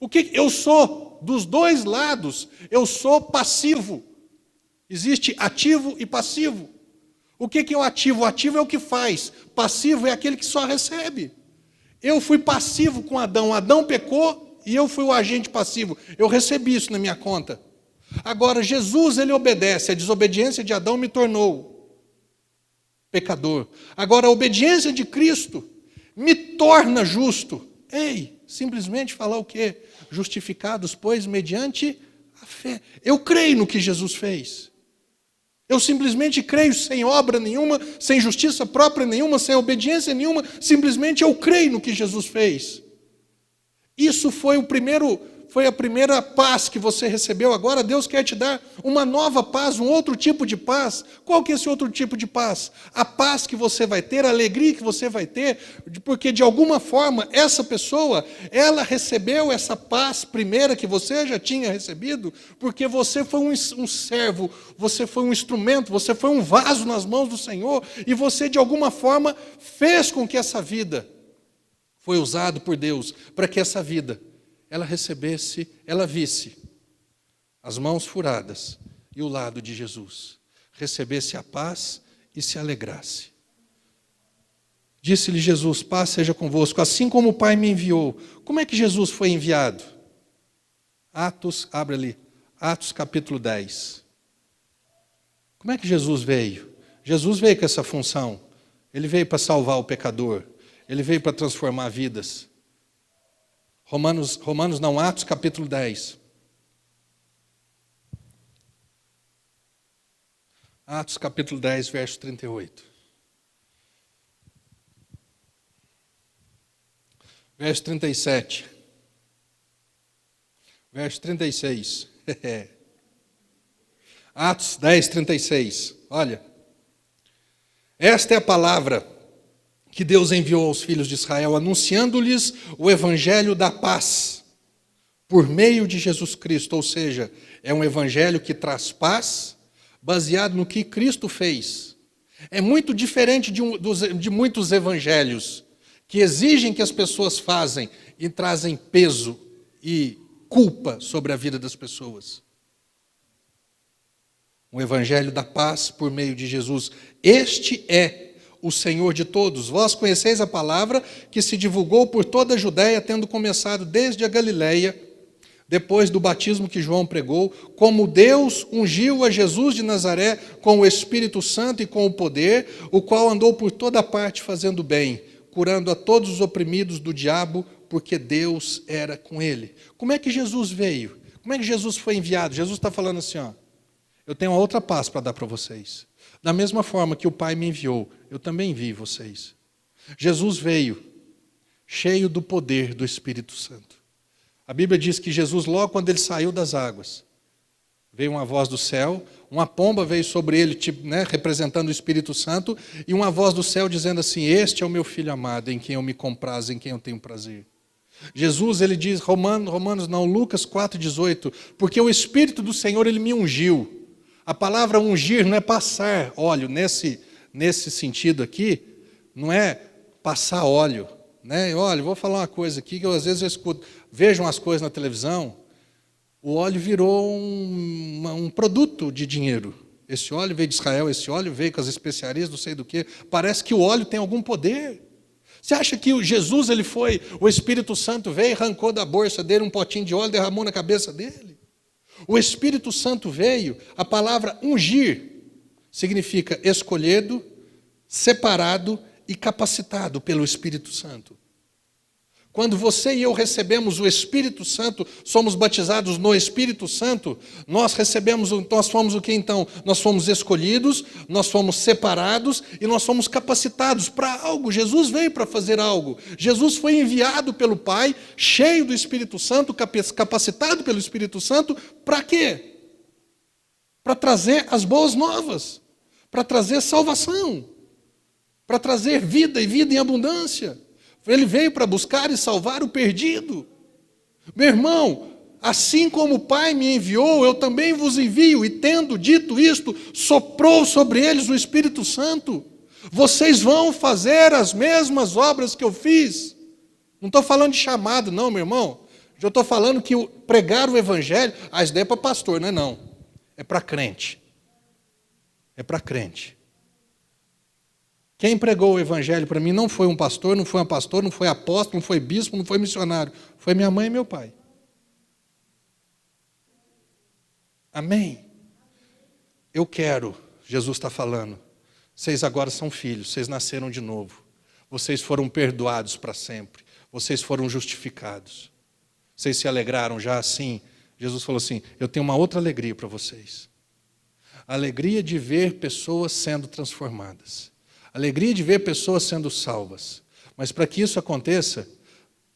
O que eu sou? Dos dois lados, eu sou passivo. Existe ativo e passivo. O que é o ativo? O ativo é o que faz. Passivo é aquele que só recebe. Eu fui passivo com Adão. Adão pecou e eu fui o agente passivo. Eu recebi isso na minha conta. Agora, Jesus, ele obedece. A desobediência de Adão me tornou pecador. Agora, a obediência de Cristo me torna justo. Ei, simplesmente falar o quê? Justificados, pois, mediante a fé. Eu creio no que Jesus fez. Eu simplesmente creio, sem obra nenhuma, sem justiça própria nenhuma, sem obediência nenhuma, simplesmente eu creio no que Jesus fez. Isso foi a primeira paz que você recebeu. Agora Deus quer te dar uma nova paz, um outro tipo de paz. Qual que é esse outro tipo de paz? A paz que você vai ter, a alegria que você vai ter, porque de alguma forma essa pessoa, ela recebeu essa paz primeira que você já tinha recebido, porque você foi um servo, você foi um instrumento, você foi um vaso nas mãos do Senhor, e você de alguma forma fez com que essa vida foi usado por Deus, para que essa vida ela recebesse, ela visse as mãos furadas e o lado de Jesus, recebesse a paz e se alegrasse. Disse-lhe Jesus: paz seja convosco, assim como o Pai me enviou. Como é que Jesus foi enviado? Atos, abre ali, Atos capítulo 10. Como é que Jesus veio? Jesus veio com essa função. Ele veio para salvar o pecador. Ele veio para transformar vidas. Atos capítulo 10. Atos capítulo 10, verso 38. Verso 37. Verso 36. Atos 10, 36. Olha. Esta é a palavra que Deus enviou aos filhos de Israel, anunciando-lhes o evangelho da paz, por meio de Jesus Cristo. Ou seja, é um evangelho que traz paz, baseado no que Cristo fez. É muito diferente de muitos evangelhos, que exigem que as pessoas fazem e trazem peso e culpa sobre a vida das pessoas. Um evangelho da paz por meio de Jesus. Este é o Senhor de todos. Vós conheceis a palavra que se divulgou por toda a Judéia, tendo começado desde a Galileia, depois do batismo que João pregou, como Deus ungiu a Jesus de Nazaré com o Espírito Santo e com o poder, o qual andou por toda parte fazendo bem, curando a todos os oprimidos do diabo, porque Deus era com ele. Como é que Jesus veio? Como é que Jesus foi enviado? Jesus está falando assim, ó, eu tenho uma outra paz para dar para vocês. Da mesma forma que o Pai me enviou, eu também envio vocês. Jesus veio cheio do poder do Espírito Santo. A Bíblia diz que Jesus, logo quando ele saiu das águas, veio uma voz do céu, uma pomba veio sobre ele, representando o Espírito Santo, e uma voz do céu dizendo assim: este é o meu Filho amado, em quem eu me comprazo, em quem eu tenho prazer. Jesus, ele diz, Lucas 4,18, porque o Espírito do Senhor, ele me ungiu. A palavra ungir não é passar óleo, nesse sentido aqui, não é passar óleo. Olha, vou falar uma coisa aqui, que às vezes eu escuto, vejam as coisas na televisão, o óleo virou um produto de dinheiro. Esse óleo veio de Israel, esse óleo veio com as especiarias, não sei do que. Parece que o óleo tem algum poder. Você acha que Jesus, o Espírito Santo veio, arrancou da bolsa dele um potinho de óleo, derramou na cabeça dele? O Espírito Santo veio, a palavra ungir significa escolhido, separado e capacitado pelo Espírito Santo. Quando você e eu recebemos o Espírito Santo, somos batizados no Espírito Santo, nós fomos o que então? Nós fomos escolhidos, nós fomos separados e nós fomos capacitados para algo. Jesus veio para fazer algo. Jesus foi enviado pelo Pai, cheio do Espírito Santo, capacitado pelo Espírito Santo, para quê? Para trazer as boas novas, para trazer salvação, para trazer vida e vida em abundância. Ele veio para buscar e salvar o perdido. Meu irmão, assim como o Pai me enviou, eu também vos envio. E tendo dito isto, soprou sobre eles o Espírito Santo. Vocês vão fazer as mesmas obras que eu fiz. Não estou falando de chamado, não, meu irmão. Eu estou falando que pregar o Evangelho, isso daí é para pastor, não é não. É para crente. É para crente. Quem pregou o Evangelho para mim não foi um pastor, não foi uma pastora, não foi apóstolo, não foi bispo, não foi missionário. Foi minha mãe e meu pai. Amém? Eu quero, Jesus está falando, vocês agora são filhos, vocês nasceram de novo. Vocês foram perdoados para sempre. Vocês foram justificados. Vocês se alegraram já assim? Jesus falou assim, eu tenho uma outra alegria para vocês. A alegria de ver pessoas sendo transformadas. Alegria de ver pessoas sendo salvas. Mas para que isso aconteça,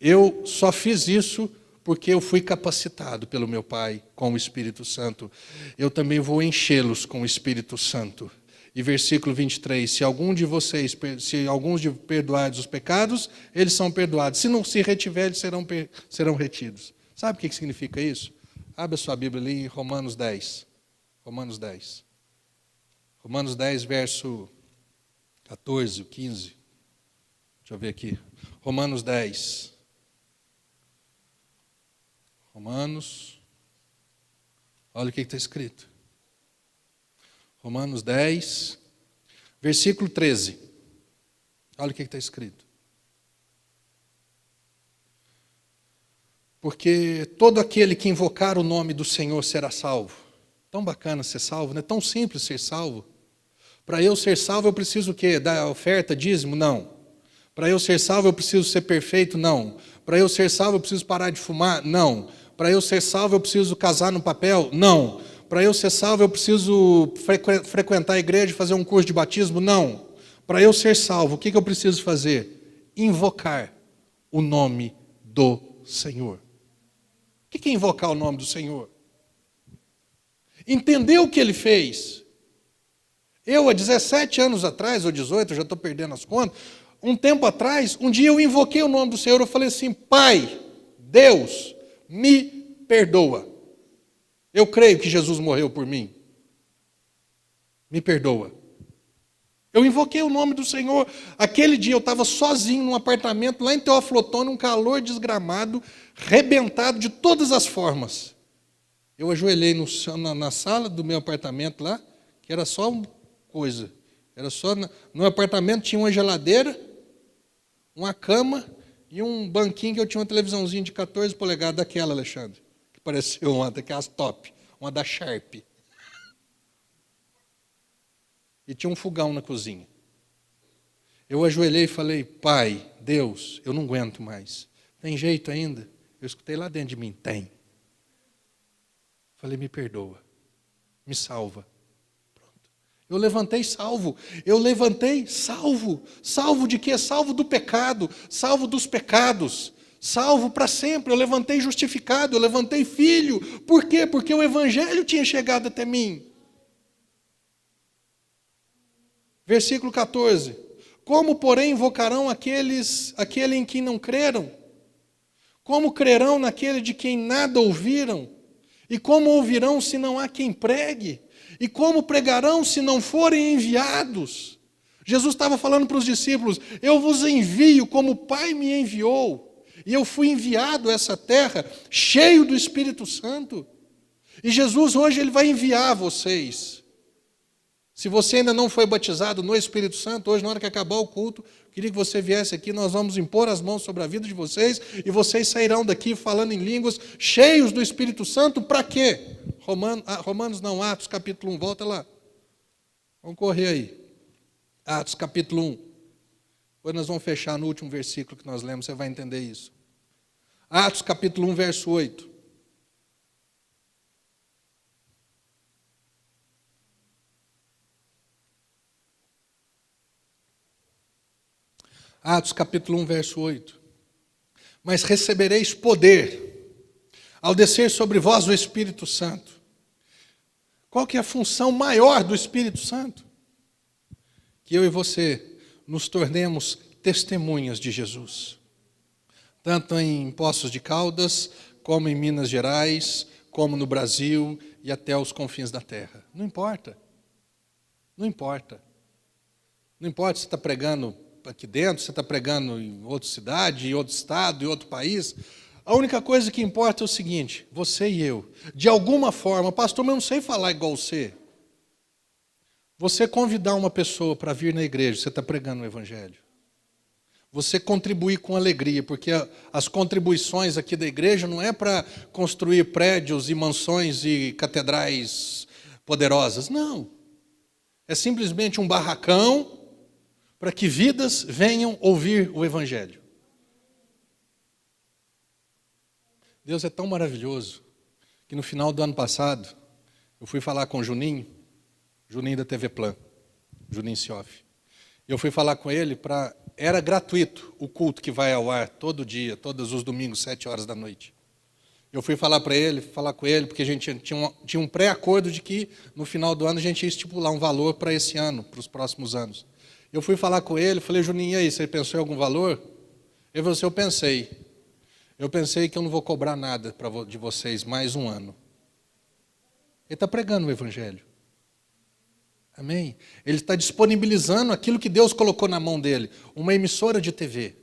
eu só fiz isso porque eu fui capacitado pelo meu Pai com o Espírito Santo. Eu também vou enchê-los com o Espírito Santo. E versículo 23, se alguns de perdoados os pecados, eles são perdoados. Se não se retiver, eles serão retidos. Sabe o que significa isso? Abra sua Bíblia ali em Romanos 10. Romanos 10. Romanos 10, verso 14, 15. Deixa eu ver aqui. Romanos 10. Romanos. Olha o que está escrito. Romanos 10, versículo 13. Olha o que está escrito. Porque todo aquele que invocar o nome do Senhor será salvo. Tão bacana ser salvo, não é tão simples ser salvo. Para eu ser salvo, eu preciso o quê? Dar oferta, dízimo? Não. Para eu ser salvo, eu preciso ser perfeito? Não. Para eu ser salvo, eu preciso parar de fumar? Não. Para eu ser salvo, eu preciso casar no papel? Não. Para eu ser salvo, eu preciso frequentar a igreja e fazer um curso de batismo? Não. Para eu ser salvo, o que eu preciso fazer? Invocar o nome do Senhor. O que é invocar o nome do Senhor? Entender o que Ele fez. Eu, há 17 anos atrás, ou 18, eu já estou perdendo as contas, um tempo atrás, um dia eu invoquei o nome do Senhor, eu falei assim, Pai, Deus, me perdoa. Eu creio que Jesus morreu por mim. Me perdoa. Eu invoquei o nome do Senhor. Aquele dia eu estava sozinho num apartamento lá em Teoflotone, um calor desgramado, rebentado de todas as formas. Eu ajoelhei na sala do meu apartamento lá, que era só coisa. Era só no apartamento tinha uma geladeira, uma cama e um banquinho que eu tinha uma televisãozinha de 14 polegadas daquela, Alexandre, que parecia uma daquelas top, uma da Sharp. E tinha um fogão na cozinha. Eu ajoelhei e falei, Pai, Deus, eu não aguento mais. Tem jeito ainda? Eu escutei lá dentro de mim, tem. Falei, me perdoa, me salva. Eu levantei salvo. Eu levantei salvo. Salvo de quê? Salvo do pecado. Salvo dos pecados. Salvo para sempre. Eu levantei justificado. Eu levantei filho. Por quê? Porque o Evangelho tinha chegado até mim. Versículo 14. Como, porém, invocarão aquele em quem não creram? Como crerão naquele de quem nada ouviram? E como ouvirão se não há quem pregue? E como pregarão se não forem enviados? Jesus estava falando para os discípulos, eu vos envio como o Pai me enviou. E eu fui enviado a essa terra cheio do Espírito Santo. E Jesus hoje ele vai enviar vocês. Se você ainda não foi batizado no Espírito Santo, hoje na hora que acabar o culto, queria que você viesse aqui, nós vamos impor as mãos sobre a vida de vocês e vocês sairão daqui falando em línguas, cheios do Espírito Santo, para quê? Atos capítulo 1, volta lá. Vamos correr aí. Atos capítulo 1. Depois nós vamos fechar no último versículo que nós lemos, você vai entender isso. Atos capítulo 1, verso 8. Atos capítulo 1, verso 8. Mas recebereis poder ao descer sobre vós o Espírito Santo. Qual que é a função maior do Espírito Santo? Que eu e você nos tornemos testemunhas de Jesus. Tanto em Poços de Caldas, como em Minas Gerais, como no Brasil e até os confins da terra. Não importa. Não importa. Não importa se está pregando aqui dentro, se está pregando em outra cidade, em outro estado, em outro país. A única coisa que importa é o seguinte: você e eu, de alguma forma, pastor, mas eu não sei falar igual você. Você convidar uma pessoa para vir na igreja, você está pregando o evangelho. Você contribuir com alegria, porque as contribuições aqui da igreja não é para construir prédios e mansões e catedrais poderosas, não. É simplesmente um barracão para que vidas venham ouvir o evangelho. Deus é tão maravilhoso que no final do ano passado eu fui falar com o Juninho da TV Plan, Juninho Sioff. Eu fui falar com ele era gratuito o culto que vai ao ar todo dia, todos os domingos, 7 horas da noite. Eu fui falar com ele, porque a gente tinha um pré-acordo de que no final do ano a gente ia estipular um valor para esse ano, para os próximos anos. Eu fui falar com ele, falei, Juninho, e aí, você pensou em algum valor? Ele falou assim, eu pensei que eu não vou cobrar nada de vocês mais um ano. Ele está pregando o evangelho. Amém? Ele está disponibilizando aquilo que Deus colocou na mão dele, uma emissora de TV.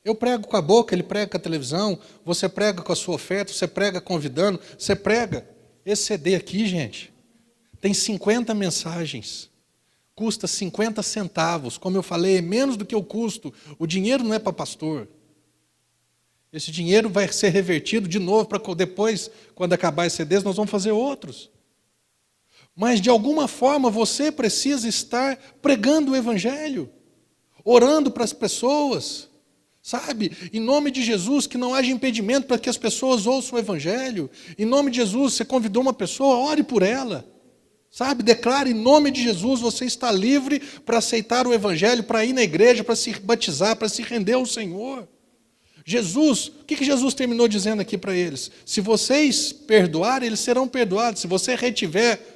Eu prego com a boca, ele prega com a televisão, você prega com a sua oferta, você prega convidando, você prega. Esse CD aqui, gente, tem 50 mensagens, custa 50 centavos, como eu falei, é menos do que o custo, o dinheiro não é para pastor. Esse dinheiro vai ser revertido de novo, para depois, quando acabar esse CD, nós vamos fazer outros. Mas, de alguma forma, você precisa estar pregando o evangelho, orando para as pessoas, sabe? Em nome de Jesus, que não haja impedimento para que as pessoas ouçam o evangelho. Em nome de Jesus, você convidou uma pessoa, ore por ela, sabe? Declare, em nome de Jesus, você está livre para aceitar o evangelho, para ir na igreja, para se batizar, para se render ao Senhor. Jesus, o que Jesus terminou dizendo aqui para eles? Se vocês perdoarem, eles serão perdoados. Se você retiver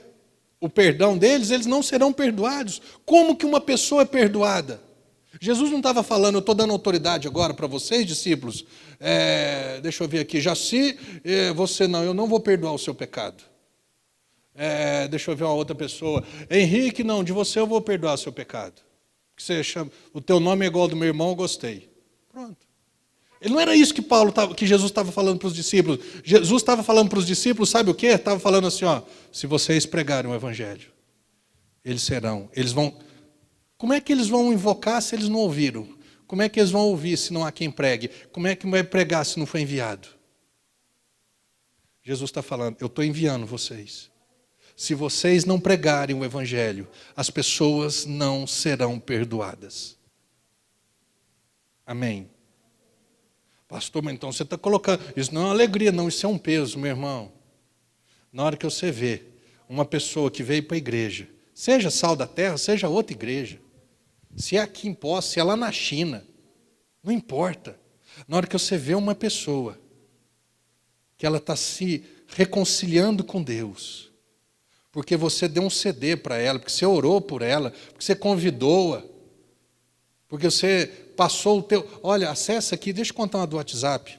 o perdão deles, eles não serão perdoados. Como que uma pessoa é perdoada? Jesus não estava falando, eu estou dando autoridade agora para vocês, discípulos. Deixa eu ver aqui, Jaci, você não, eu não vou perdoar o seu pecado. Deixa eu ver uma outra pessoa. Henrique, não, de você eu vou perdoar o seu pecado. Você chama, o teu nome é igual ao do meu irmão, eu gostei. Pronto. Ele não era isso que Jesus estava falando para os discípulos. Jesus estava falando para os discípulos, sabe o quê? Estava falando assim, ó, se vocês pregarem o evangelho, eles vão. Como é que eles vão invocar se eles não ouviram? Como é que eles vão ouvir se não há quem pregue? Como é que vai pregar se não foi enviado? Jesus está falando, eu estou enviando vocês. Se vocês não pregarem o evangelho, as pessoas não serão perdoadas. Amém. Pastor, mas então você está colocando... Isso não é uma alegria, não, isso é um peso, meu irmão. Na hora que você vê uma pessoa que veio para a igreja, seja Sal da Terra, seja outra igreja, se é aqui em Poços, se é lá na China, não importa. Na hora que você vê uma pessoa que ela está se reconciliando com Deus, porque você deu um CD para ela, porque você orou por ela, porque você convidou-a, porque você passou o teu... Olha, acessa aqui, deixa eu contar uma do WhatsApp.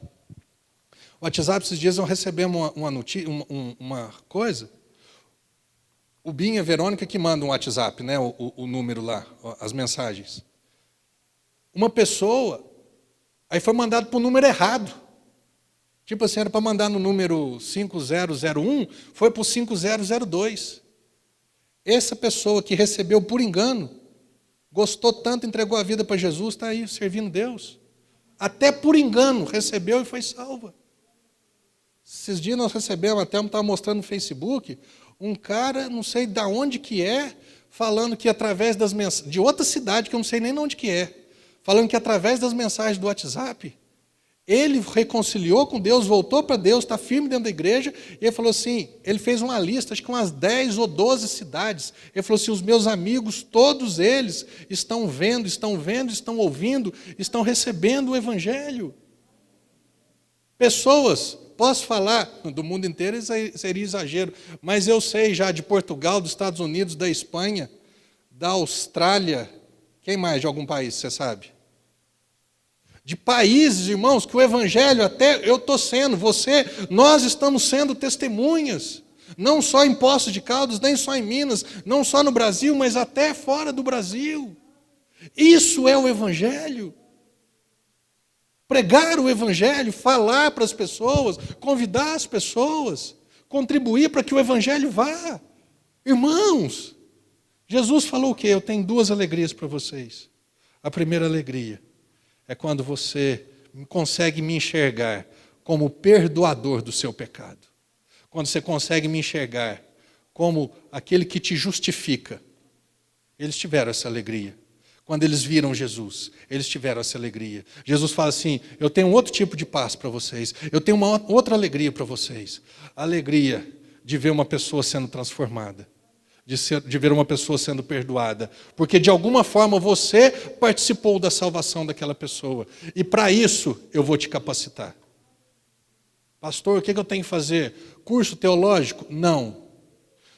O WhatsApp, esses dias, nós recebemos uma coisa. O Binho e a Verônica que mandam um WhatsApp, né, o número lá, as mensagens. Uma pessoa, aí foi mandado para o número errado. Tipo assim, era para mandar no número 5001, foi para o 5002. Essa pessoa que recebeu por engano, gostou tanto, entregou a vida para Jesus, está aí servindo Deus. Até por engano recebeu e foi salva. Esses dias nós recebemos, até estava mostrando no Facebook, um cara, não sei de onde que é, falando que através das mensagens, de outra cidade, que eu não sei nem de onde que é, falando que através das mensagens do WhatsApp, Ele reconciliou com Deus, voltou para Deus, está firme dentro da igreja, e ele falou assim, ele fez uma lista, acho que umas 10 ou 12 cidades. Ele falou assim, os meus amigos, todos eles estão vendo, estão ouvindo, estão recebendo o Evangelho. Pessoas, posso falar, do mundo inteiro seria exagero, mas eu sei já de Portugal, dos Estados Unidos, da Espanha, da Austrália, quem mais de algum país, você sabe? De países, irmãos, que o Evangelho, até eu estou sendo, você, nós estamos sendo testemunhas, não só em Poços de Caldas, nem só em Minas, não só no Brasil, mas até fora do Brasil. Isso é o Evangelho. Pregar o Evangelho, falar para as pessoas, convidar as pessoas, contribuir para que o Evangelho vá. Irmãos, Jesus falou o quê? Eu tenho 2 alegrias para vocês. A primeira alegria é quando você consegue me enxergar como perdoador do seu pecado. Quando você consegue me enxergar como aquele que te justifica. Eles tiveram essa alegria. Quando eles viram Jesus, eles tiveram essa alegria. Jesus fala assim, eu tenho um outro tipo de paz para vocês. Eu tenho uma outra alegria para vocês. A alegria de ver uma pessoa sendo transformada. De ver uma pessoa sendo perdoada. Porque de alguma forma você participou da salvação daquela pessoa. E para isso eu vou te capacitar. Pastor, o que eu tenho que fazer? Curso teológico? Não.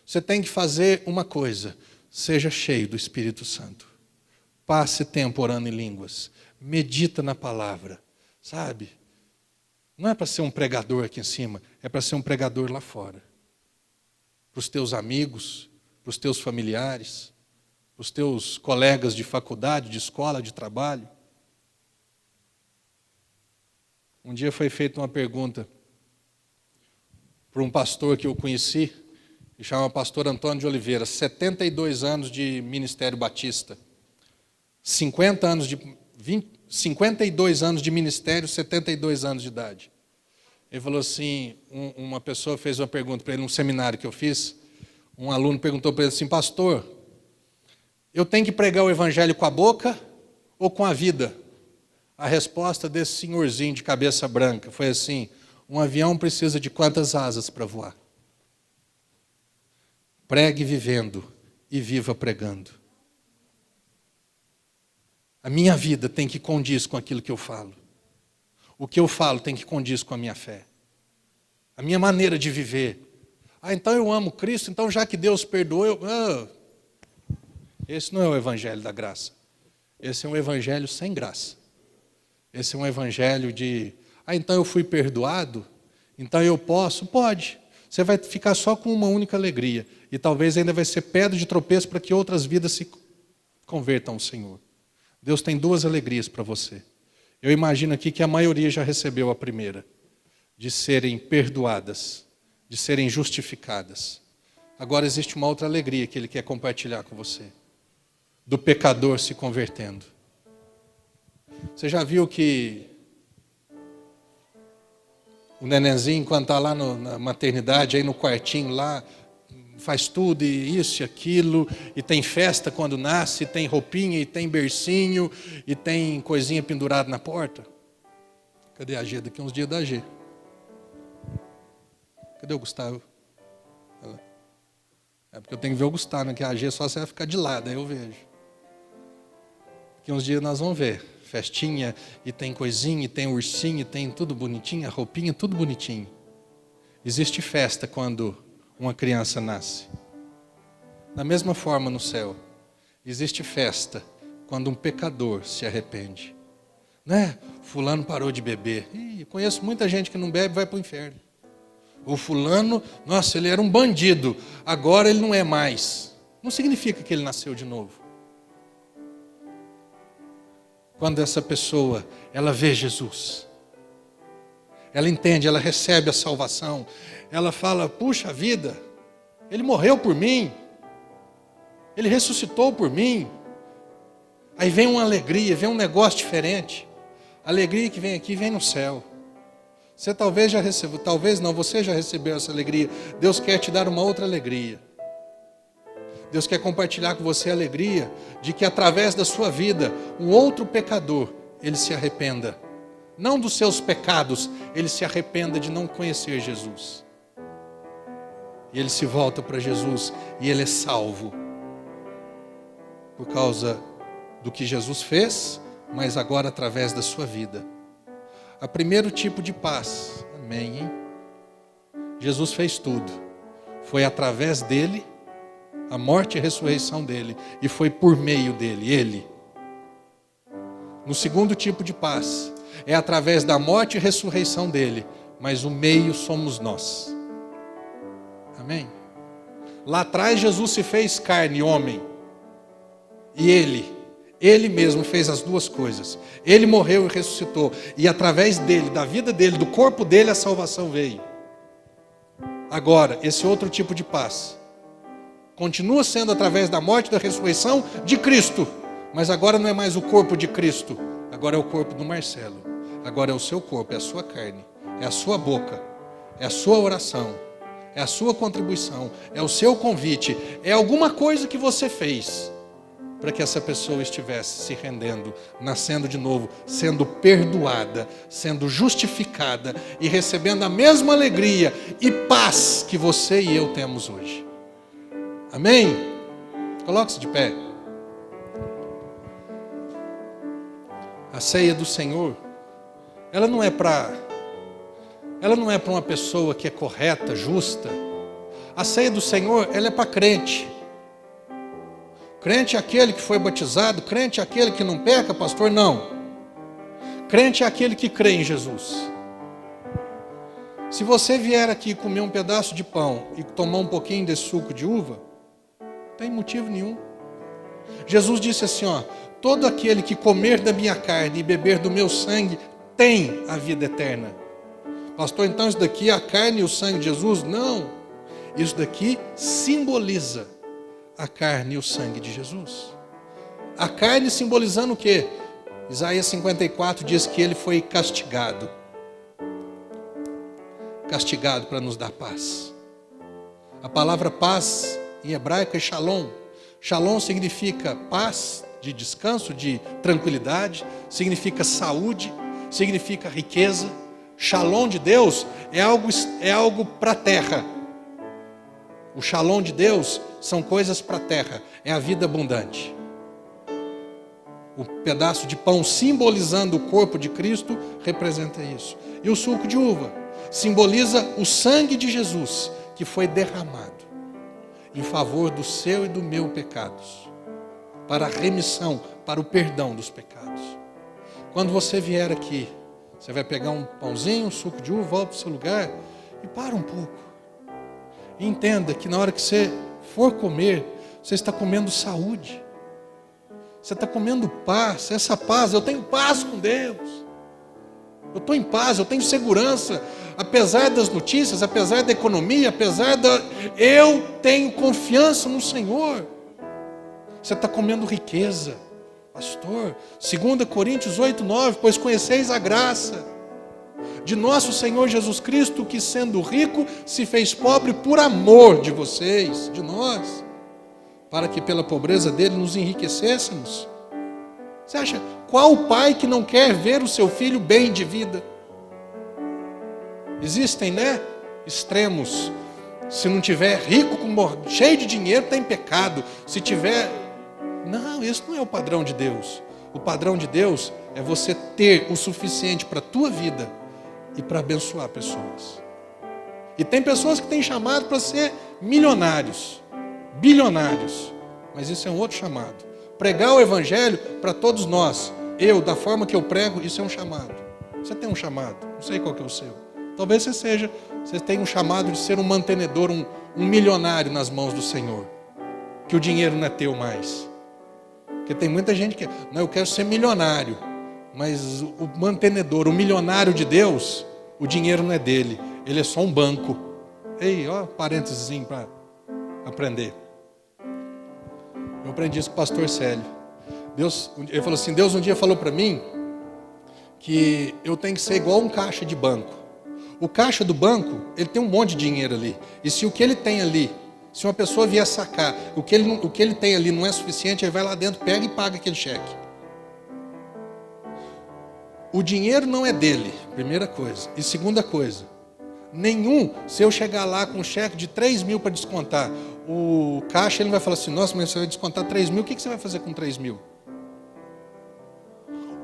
Você tem que fazer uma coisa. Seja cheio do Espírito Santo. Passe tempo orando em línguas. Medita na palavra. Sabe? Não é para ser um pregador aqui em cima. É para ser um pregador lá fora. Para os teus amigos, para os teus familiares, para os teus colegas de faculdade, de escola, de trabalho. Um dia foi feita uma pergunta para um pastor que eu conheci, que chama pastor Antônio de Oliveira, 72 anos de ministério batista, 52 anos de ministério, 72 anos de idade. Ele falou assim, uma pessoa fez uma pergunta para ele num seminário que eu fiz, um aluno perguntou para ele assim, pastor, eu tenho que pregar o Evangelho com a boca ou com a vida? A resposta desse senhorzinho de cabeça branca foi assim, um avião precisa de quantas asas para voar? Pregue vivendo e viva pregando. A minha vida tem que condiz com aquilo que eu falo. O que eu falo tem que condiz com a minha fé. A minha maneira de viver. Então eu amo Cristo, então já que Deus perdoou, esse não é o Evangelho da graça. Esse é um Evangelho sem graça. Esse é um Evangelho de, então eu fui perdoado, então eu posso? Pode. Você vai ficar só com uma única alegria. E talvez ainda vai ser pedra de tropeço para que outras vidas se convertam ao Senhor. Deus tem 2 alegrias para você. Eu imagino aqui que a maioria já recebeu a primeira, de serem perdoadas, de serem justificadas. Agora existe uma outra alegria que Ele quer compartilhar com você, do pecador se convertendo. Você já viu que o nenenzinho, enquanto está lá na maternidade, aí no quartinho lá, faz tudo, e isso e aquilo, e tem festa quando nasce, e tem roupinha, e tem bercinho, e tem coisinha pendurada na porta? Cadê a G? Daqui uns dias da G. Cadê o Gustavo? É porque eu tenho que ver o Gustavo, né? Que a G só você vai ficar de lado, aí eu vejo. Daqui uns dias nós vamos ver. Festinha, e tem coisinha, e tem ursinho, e tem tudo bonitinho, a roupinha, tudo bonitinho. Existe festa quando uma criança nasce. Da mesma forma no céu, existe festa quando um pecador se arrepende. Né? Fulano parou de beber. Ih, conheço muita gente que não bebe e vai para o inferno. O fulano, nossa, ele era um bandido, agora ele não é mais. Não significa que ele nasceu de novo. Quando essa pessoa, ela vê Jesus, ela entende, ela recebe a salvação, ela fala, puxa vida, Ele morreu por mim, Ele ressuscitou por mim. Aí vem uma alegria, vem um negócio diferente. A alegria que vem aqui, vem no céu. Você talvez já recebeu, talvez não, você já recebeu essa alegria. Deus quer te dar uma outra alegria. Deus quer compartilhar com você a alegria de que através da sua vida, um outro pecador, ele se arrependa não dos seus pecados, ele se arrependa de não conhecer Jesus. E ele se volta para Jesus e ele é salvo. Por causa do que Jesus fez, mas agora através da sua vida. O primeiro tipo de paz. Amém, hein? Jesus fez tudo. Foi através dele, a morte e a ressurreição dele. E foi por meio dele, ele. No segundo tipo de paz, é através da morte e ressurreição dele. Mas o meio somos nós. Amém? Lá atrás Jesus se fez carne, homem. E ele mesmo fez as duas coisas. Ele morreu e ressuscitou. E através dele, da vida dele, do corpo dele, a salvação veio. Agora, esse outro tipo de paz continua sendo através da morte e da ressurreição de Cristo. Mas agora não é mais o corpo de Cristo. Agora é o corpo do Marcelo. Agora é o seu corpo, é a sua carne. É a sua boca. É a sua oração. É a sua contribuição. É o seu convite. É alguma coisa que você fez para que essa pessoa estivesse se rendendo, nascendo de novo, sendo perdoada, sendo justificada e recebendo a mesma alegria e paz que você e eu temos hoje. Amém? Coloque-se de pé. A ceia do Senhor, ela não é para uma pessoa que é correta, justa. A ceia do Senhor, ela é para crente. Crente é aquele que foi batizado, crente é aquele que não peca, pastor, não. Crente é aquele que crê em Jesus. Se você vier aqui comer um pedaço de pão e tomar um pouquinho desse suco de uva, não tem motivo nenhum. Jesus disse assim, ó, todo aquele que comer da minha carne e beber do meu sangue tem a vida eterna. Pastor, então isso daqui é a carne e o sangue de Jesus? Não. Isso daqui simboliza a carne e o sangue de Jesus. A carne simbolizando o quê? Isaías 54 diz que ele foi castigado. Castigado para nos dar paz. A palavra paz em hebraico é shalom. Shalom significa paz, de descanso, de tranquilidade, significa saúde, significa riqueza. Shalom de Deus é algo para a terra. O shalom de Deus são coisas para a terra, é a vida abundante. O pedaço de pão simbolizando o corpo de Cristo representa isso. E o suco de uva simboliza o sangue de Jesus que foi derramado em favor do seu e do meu pecados, para a remissão, para o perdão dos pecados. Quando você vier aqui, você vai pegar um pãozinho, um suco de uva, volta para o seu lugar e para um pouco. E entenda que na hora que você for comer, você está comendo saúde. Você está comendo paz. Essa paz, eu tenho paz com Deus. Eu estou em paz, eu tenho segurança. Apesar das notícias, apesar da economia, eu tenho confiança no Senhor. Você está comendo riqueza. Pastor, 2 Coríntios 8:9, pois conheceis a graça de nosso Senhor Jesus Cristo, que sendo rico, se fez pobre por amor de vocês, de nós, para que pela pobreza dele nos enriquecêssemos. Você acha, qual pai que não quer ver o seu filho bem de vida? Existem, né, extremos. Se não tiver rico, cheio de dinheiro, tem pecado. Se tiver... Não, esse não é o padrão de Deus. O padrão de Deus é você ter o suficiente para a tua vida e para abençoar pessoas. E tem pessoas que têm chamado para ser milionários, bilionários, mas isso é um outro chamado. Pregar o evangelho para todos nós, da forma que eu prego, isso é um chamado. Você tem um chamado, não sei qual que é o seu. Talvez você tenha um chamado de ser um mantenedor, um milionário nas mãos do Senhor, que o dinheiro não é teu mais. Porque tem muita gente que, não, eu quero ser milionário, mas o mantenedor, o milionário de Deus, o dinheiro não é dele, ele é só um banco. Ei, ó, parênteses para aprender. Eu aprendi isso com o pastor Célio. Ele falou assim, Deus um dia falou para mim que eu tenho que ser igual um caixa de banco. O caixa do banco, ele tem um monte de dinheiro ali. E se o que ele tem ali, se uma pessoa vier sacar, o que ele tem ali não é suficiente, ele vai lá dentro, pega e paga aquele cheque. O dinheiro não é dele, primeira coisa. E segunda coisa, se eu chegar lá com um cheque de 3 mil para descontar, o caixa ele vai falar assim, nossa, mas você vai descontar 3 mil, o que você vai fazer com 3 mil?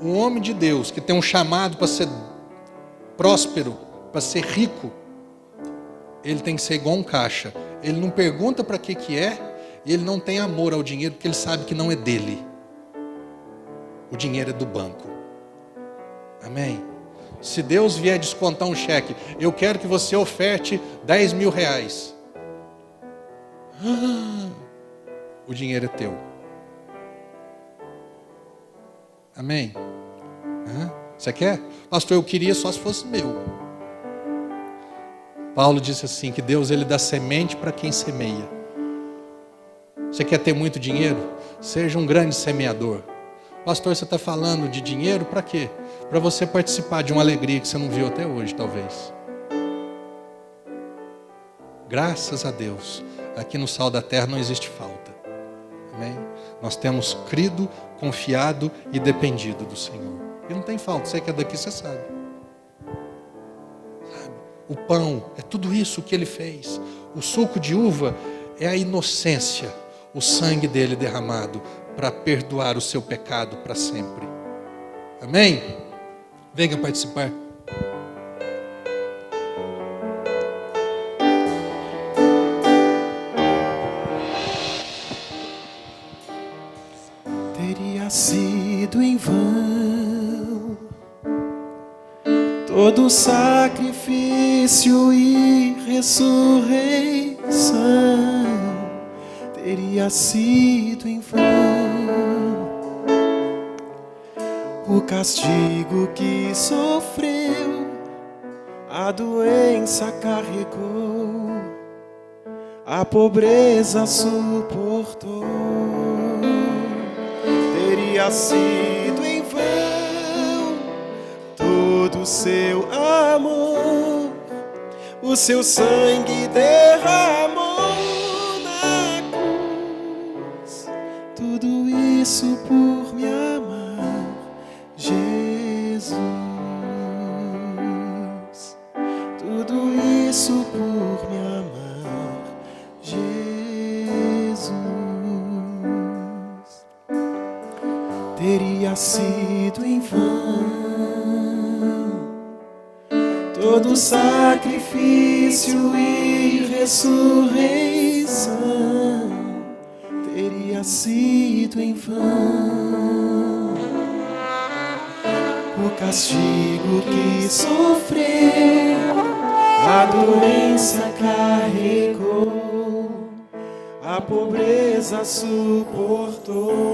Um homem de Deus que tem um chamado para ser próspero, para ser rico, ele tem que ser igual um caixa. Ele não pergunta para que é, e ele não tem amor ao dinheiro, porque ele sabe que não é dele. O dinheiro é do banco. Amém? Se Deus vier descontar um cheque, eu quero que você oferte 10 mil reais. O dinheiro é teu. Amém? Você quer? Pastor, eu queria só se fosse meu. Paulo disse assim, que Deus ele dá semente para quem semeia. Você quer ter muito dinheiro? Seja um grande semeador. Pastor, você está falando de dinheiro para quê? Para você participar de uma alegria que você não viu até hoje, talvez. Graças a Deus, aqui no Sal da Terra não existe falta. Amém? Nós temos crido, confiado e dependido do Senhor. E não tem falta, você que é daqui, você sabe. O pão é tudo isso que Ele fez. O suco de uva é a inocência, o sangue dele derramado para perdoar o seu pecado para sempre. Amém? Venha participar. Teria sido em vão todo sacrifício e ressurreição, teria sido em vão o castigo que sofreu, a doença carregou, a pobreza suportou. Teria sido em vão todo o seu amor, o seu sangue derramou na cruz. Tudo isso por me amar, Jesus. Tudo isso por me amar, Jesus. Teria sido em vão todo sacrifício e ressurreição, teria sido em vão o castigo que sofreu, a doença carregou, a pobreza suportou.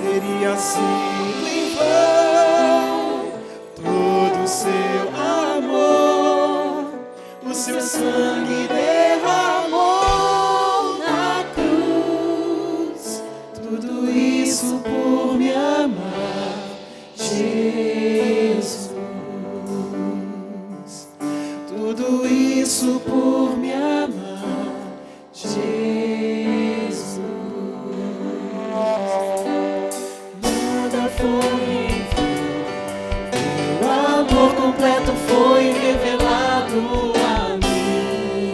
Teria sido em vão todo o seu amor, o seu sangue derramou na cruz. Tudo isso por me amar, Jesus. Tudo isso por me amar, Jesus. Nada foi em vão, teu amor completo foi revelado a mim.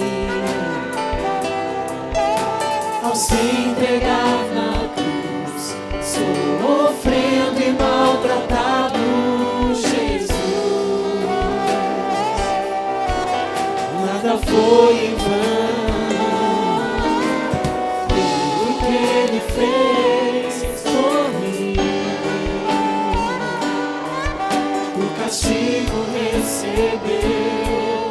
Ao se entregar na cruz, sofrendo e maltratado, Jesus. Nada foi em vão, tudo que Ele fez por mim. O castigo recebeu,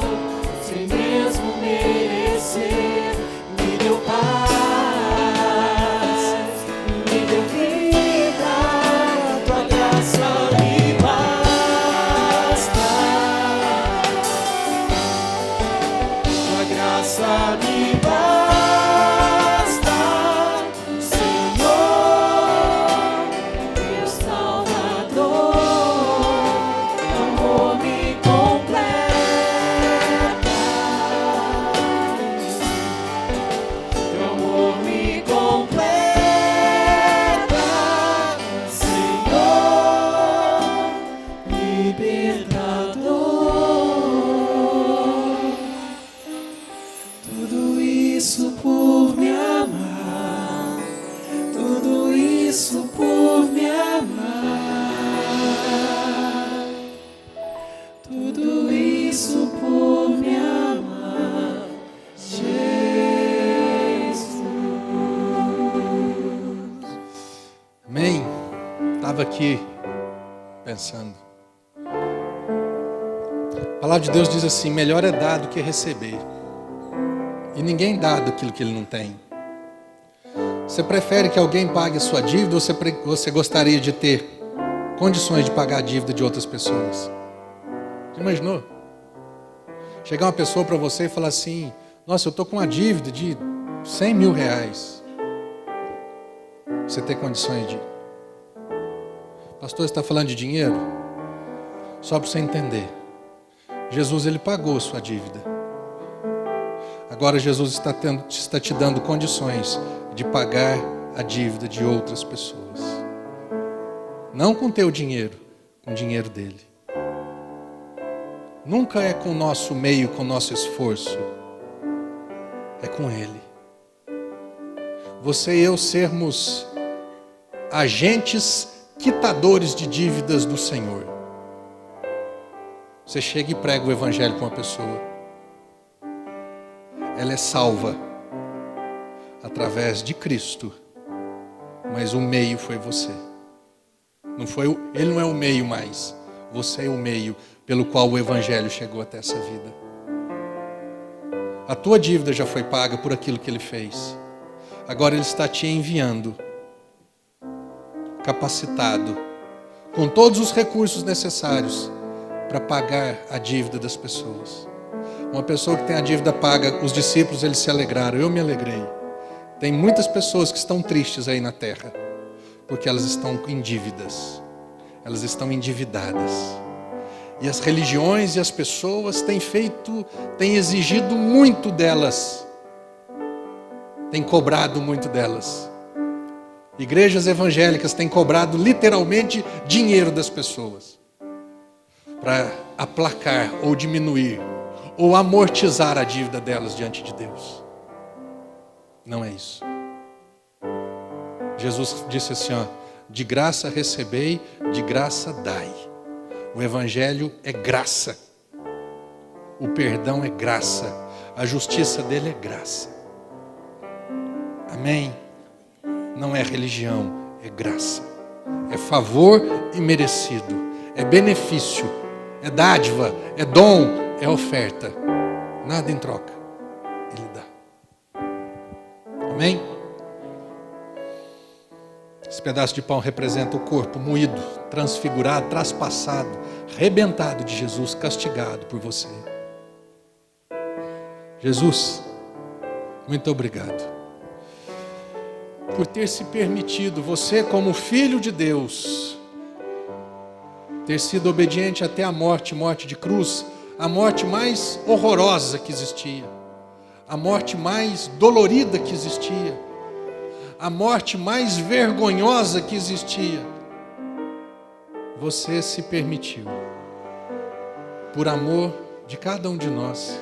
sem mesmo merecer, me deu paz, me deu vida, tua graça me basta. Tua graça me basta, Senhor, meu Salvador. Teu amor me completa, teu amor me completa, Senhor, estava aqui pensando. A palavra de Deus diz assim: melhor é dar do que receber. E ninguém dá daquilo que ele não tem. Você prefere que alguém pague a sua dívida ou você gostaria de ter condições de pagar a dívida de outras pessoas? Você imaginou? Chegar uma pessoa para você e falar assim: nossa, eu estou com uma dívida de 100 mil reais. Você ter condições de... Pastor, você está falando de dinheiro? Só para você entender. Jesus, ele pagou a sua dívida. Agora Jesus está te dando condições de pagar a dívida de outras pessoas. Não com teu dinheiro, com o dinheiro dele. Nunca é com o nosso meio, com o nosso esforço. É com ele. Você e eu sermos agentes quitadores de dívidas do Senhor. Você chega e prega o evangelho para uma pessoa. Ela é salva através de Cristo, mas o meio foi você. Ele não é o meio mais. Você é o meio pelo qual o evangelho chegou até essa vida. A tua dívida já foi paga por aquilo que ele fez. Agora ele está te enviando, capacitado, com todos os recursos necessários para pagar a dívida das pessoas. Uma pessoa que tem a dívida paga, os discípulos eles se alegraram, eu me alegrei. Tem muitas pessoas que estão tristes aí na terra, porque elas estão em dívidas, elas estão endividadas. E as religiões e as pessoas têm exigido muito delas, têm cobrado muito delas. Igrejas evangélicas têm cobrado literalmente dinheiro das pessoas, para aplacar ou diminuir, ou amortizar a dívida delas diante de Deus. Não é isso. Jesus disse assim, ó: de graça recebei, de graça dai. O evangelho é graça. O perdão é graça. A justiça dele é graça. Amém? Não é religião, é graça. É favor imerecido. É benefício. É dádiva. É dom. É oferta. Nada em troca. Ele dá. Amém? Esse pedaço de pão representa o corpo moído, transfigurado, traspassado, rebentado de Jesus, castigado por você. Jesus, muito obrigado por ter se permitido, você como filho de Deus, ter sido obediente até a morte de cruz, a morte mais horrorosa que existia, a morte mais dolorida que existia, a morte mais vergonhosa que existia. Você se permitiu, por amor de cada um de nós.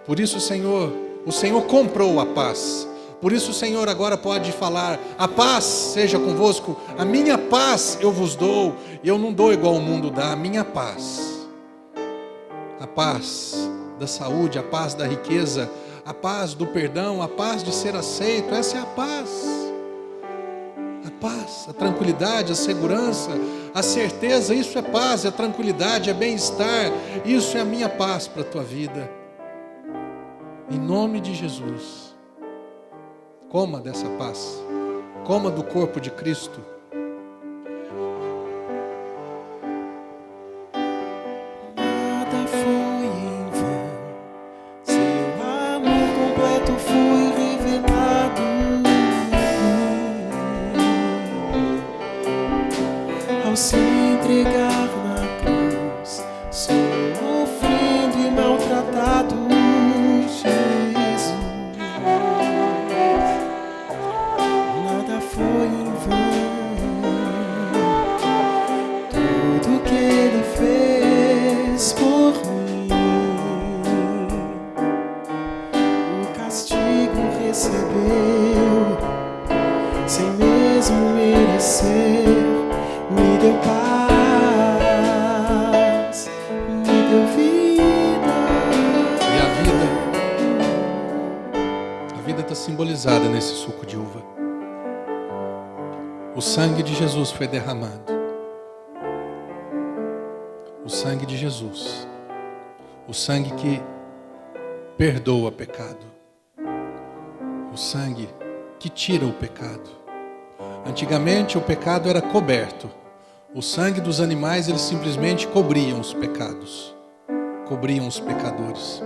Por isso, Senhor, o Senhor comprou a paz. Por isso o Senhor agora pode falar: a paz seja convosco, a minha paz eu vos dou. Eu não dou igual o mundo dá, a minha paz. A paz da saúde, a paz da riqueza, a paz do perdão, a paz de ser aceito. Essa é a paz. A paz, a tranquilidade, a segurança, a certeza. Isso é paz, é tranquilidade, é bem-estar. Isso é a minha paz para a tua vida. Em nome de Jesus, coma dessa paz, coma do corpo de Cristo. Nada foi em vão, seu amor completo foi revelado. Ao se entregar na cruz, sofrendo e maltratado, por mim, o castigo recebeu, sem mesmo merecer, me deu paz, me deu vida. E a vida está simbolizada nesse suco de uva. sangue de Jesus foi derramado. O sangue de Jesus. O sangue que perdoa pecado. O sangue que tira o pecado. Antigamente o pecado era coberto. O sangue dos animais, eles simplesmente cobriam os pecados. Cobriam os pecadores.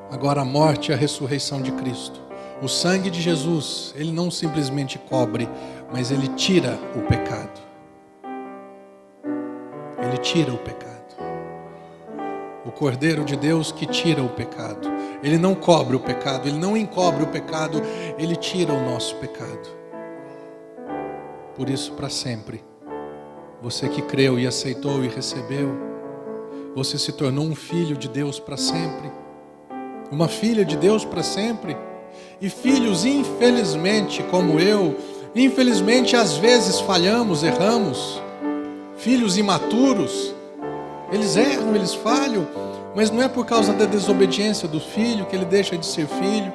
Agora a morte e a ressurreição de Cristo. O sangue de Jesus, ele não simplesmente cobre, mas ele tira o pecado. Ele tira o pecado. O Cordeiro de Deus que tira o pecado. Ele não cobre o pecado, ele não encobre o pecado, ele tira o nosso pecado. Por isso, para sempre, você que creu e aceitou e recebeu, você se tornou um filho de Deus para sempre. Uma filha de Deus para sempre. E filhos, infelizmente, como eu, infelizmente às vezes falhamos, erramos. Filhos imaturos, eles erram, eles falham, mas não é por causa da desobediência do filho que ele deixa de ser filho.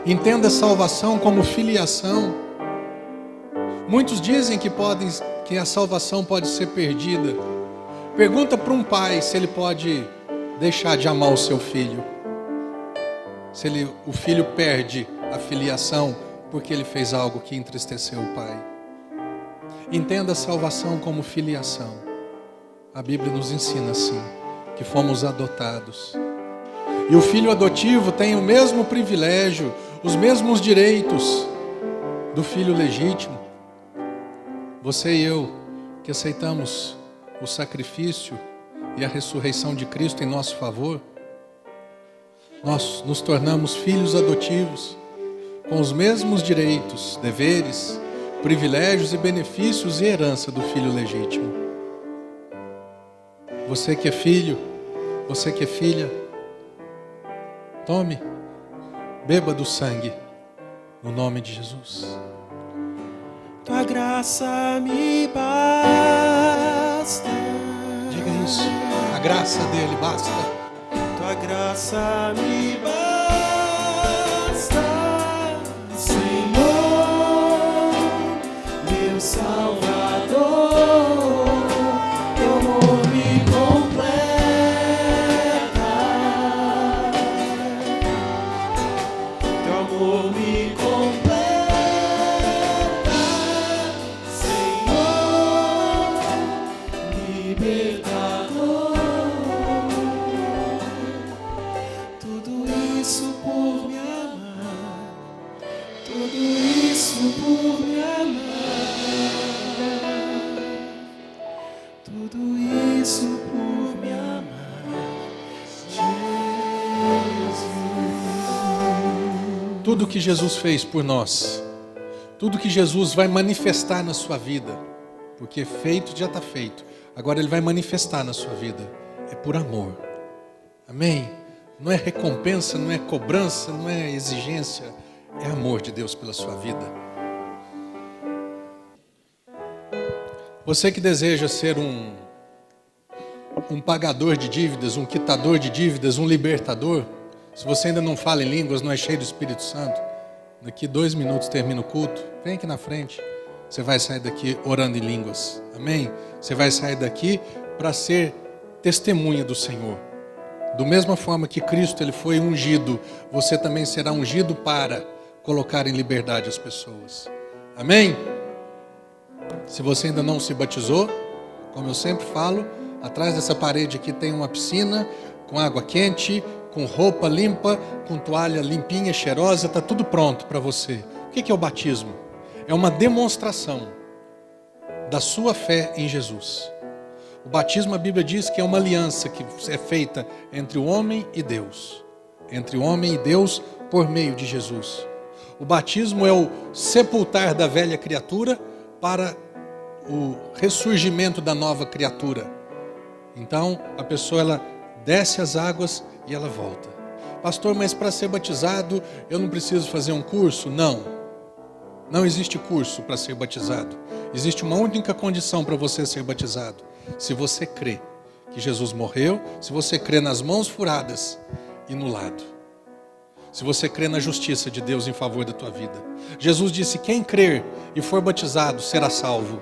Entenda a salvação como filiação. Muitos dizem que a salvação pode ser perdida. Pergunta para um pai se ele pode deixar de amar o seu filho. Se o filho perde a filiação porque ele fez algo que entristeceu o pai. Entenda a salvação como filiação. A Bíblia nos ensina assim, que fomos adotados. E o filho adotivo tem o mesmo privilégio, os mesmos direitos do filho legítimo. Você e eu, que aceitamos o sacrifício e a ressurreição de Cristo em nosso favor, nós nos tornamos filhos adotivos, com os mesmos direitos, deveres, privilégios e benefícios e herança do filho legítimo. Você que é filho, você que é filha, tome, beba do sangue, no nome de Jesus. Tua graça me basta. Diga isso, a graça dele basta. Tua graça me basta, Senhor, meu Salvador. Teu amor me completa, teu amor me completa, Senhor, libertador. Tudo isso por me amar, tudo isso por me amar, tudo isso por me amar, Jesus. Tudo que Jesus fez por nós, tudo que Jesus vai manifestar na sua vida, porque feito já está feito, agora ele vai manifestar na sua vida, é por amor. Amém? Não é recompensa, não é cobrança, não é exigência, é amor de Deus pela sua vida. Você que deseja ser um pagador de dívidas, um quitador de dívidas, um libertador, se você ainda não fala em línguas, não é cheio do Espírito Santo, daqui 2 minutos termina o culto, vem aqui na frente, você vai sair daqui orando em línguas, amém? Você vai sair daqui para ser testemunha do Senhor. Do mesma forma que Cristo ele foi ungido, você também será ungido para colocar em liberdade as pessoas. Amém? Se você ainda não se batizou, como eu sempre falo, atrás dessa parede aqui tem uma piscina com água quente, com roupa limpa, com toalha limpinha, cheirosa, está tudo pronto para você. O que é o batismo? É uma demonstração da sua fé em Jesus. O batismo, a Bíblia diz que é uma aliança que é feita entre o homem e Deus. Entre o homem e Deus por meio de Jesus. O batismo é o sepultar da velha criatura para o ressurgimento da nova criatura. Então, a pessoa ela desce as águas e ela volta. Pastor, mas para ser batizado eu não preciso fazer um curso? Não. Não existe curso para ser batizado. Existe uma única condição para você ser batizado. Se você crê que Jesus morreu, se você crê nas mãos furadas e no lado. se você crê na justiça de Deus em favor da tua vida. Jesus disse: quem crer e for batizado será salvo.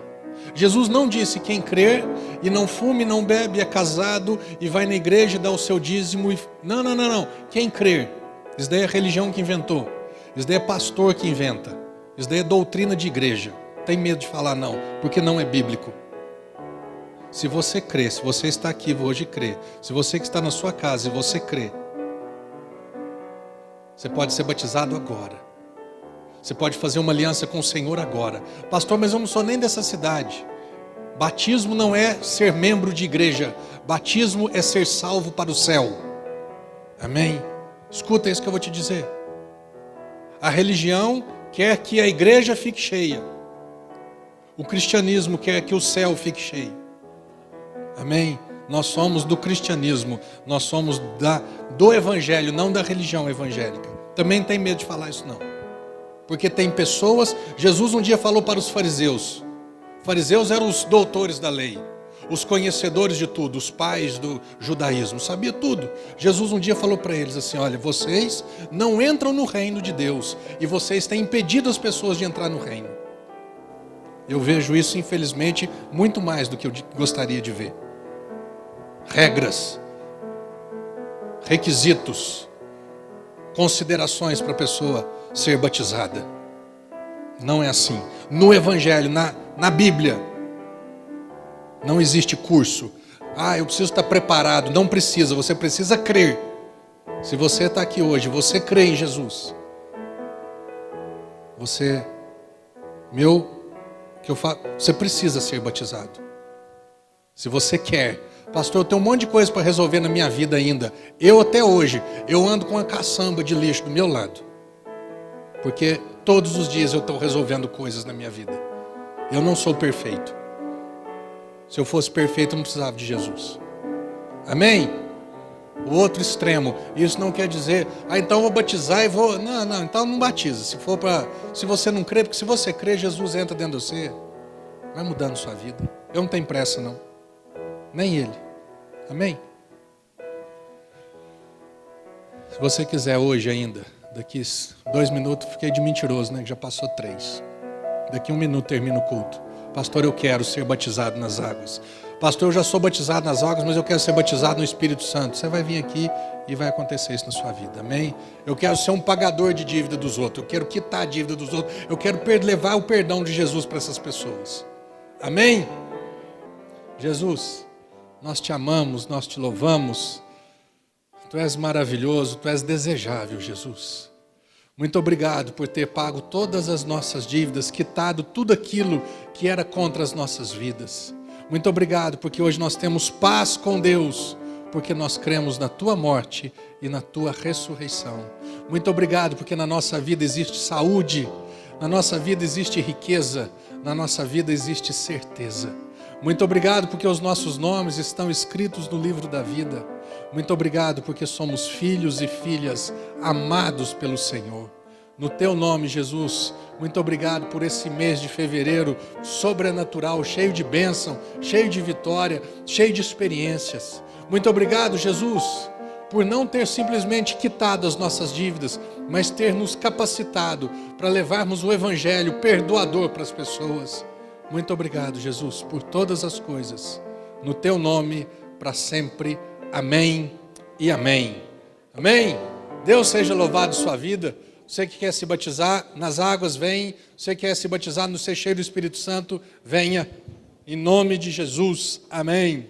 Jesus não disse: quem crer e não fume, não bebe, é casado e vai na igreja e dá o seu dízimo. Não. Quem crer. Isso daí é a religião que inventou. Isso daí é pastor que inventa. Isso daí é doutrina de igreja. Tem medo de falar não, porque não é bíblico. Se você crê, se você está aqui hoje e crê, se você que está na sua casa e você crê, você pode ser batizado agora. Você pode fazer uma aliança com o Senhor agora. Pastor, mas eu não sou nem dessa cidade. Batismo não é ser membro de igreja. Batismo é ser salvo para o céu. Amém? Escuta isso que eu vou te dizer. A religião quer que a igreja fique cheia. O cristianismo quer que o céu fique cheio. Amém? Nós somos do cristianismo. Nós somos do evangelho, não da religião evangélica. Também não tem medo de falar isso não. Porque tem pessoas... Jesus um dia falou para os fariseus. Fariseus eram os doutores da lei, os conhecedores de tudo, os pais do judaísmo, sabia tudo. Jesus um dia falou para eles assim: olha, vocês não entram no reino de Deus e vocês têm impedido as pessoas de entrar no reino. Eu vejo isso, infelizmente, muito mais do que eu gostaria de ver. Regras, requisitos, considerações para a pessoa ser batizada. Não é assim. No Evangelho, na Bíblia, não existe curso. Eu preciso estar preparado. Não precisa, você precisa crer. Se você está aqui hoje, você crê em Jesus. Você precisa ser batizado. Se você quer. Pastor, eu tenho um monte de coisa para resolver na minha vida ainda. Eu até hoje, eu ando com uma caçamba de lixo do meu lado. Porque todos os dias eu estou resolvendo coisas na minha vida. Eu não sou perfeito. Se eu fosse perfeito, eu não precisava de Jesus. Amém? O outro extremo. Isso não quer dizer, então eu vou batizar e vou... Não, então não batiza. Se você não crê, porque se você crê, Jesus entra dentro de você. Vai mudando sua vida. Eu não tenho pressa não. Nem ele. Amém? Se você quiser hoje ainda, daqui 2 minutos, fiquei de mentiroso, né? Que já passou 3. Daqui 1 minuto termina o culto. Pastor, eu quero ser batizado nas águas. Pastor, eu já sou batizado nas águas, mas eu quero ser batizado no Espírito Santo. Você vai vir aqui e vai acontecer isso na sua vida, amém? Eu quero ser um pagador de dívida dos outros. Eu quero quitar a dívida dos outros. Eu quero levar o perdão de Jesus para essas pessoas. Amém? Jesus, nós te amamos, nós te louvamos. Tu és maravilhoso, tu és desejável, Jesus. Muito obrigado por ter pago todas as nossas dívidas, quitado tudo aquilo que era contra as nossas vidas. Muito obrigado porque hoje nós temos paz com Deus, porque nós cremos na tua morte e na tua ressurreição. Muito obrigado porque na nossa vida existe saúde, na nossa vida existe riqueza, na nossa vida existe certeza. Muito obrigado porque os nossos nomes estão escritos no livro da vida. Muito obrigado porque somos filhos e filhas amados pelo Senhor. No teu nome, Jesus, muito obrigado por esse mês de fevereiro sobrenatural, cheio de bênção, cheio de vitória, cheio de experiências. Muito obrigado, Jesus, por não ter simplesmente quitado as nossas dívidas, mas ter nos capacitado para levarmos o evangelho perdoador para as pessoas. Muito obrigado, Jesus, por todas as coisas. No teu nome, para sempre. Amém e amém. Amém? Deus seja louvado em sua vida. Você que quer se batizar nas águas, vem. Você que quer se batizar no ser cheio do Espírito Santo, venha. Em nome de Jesus. Amém.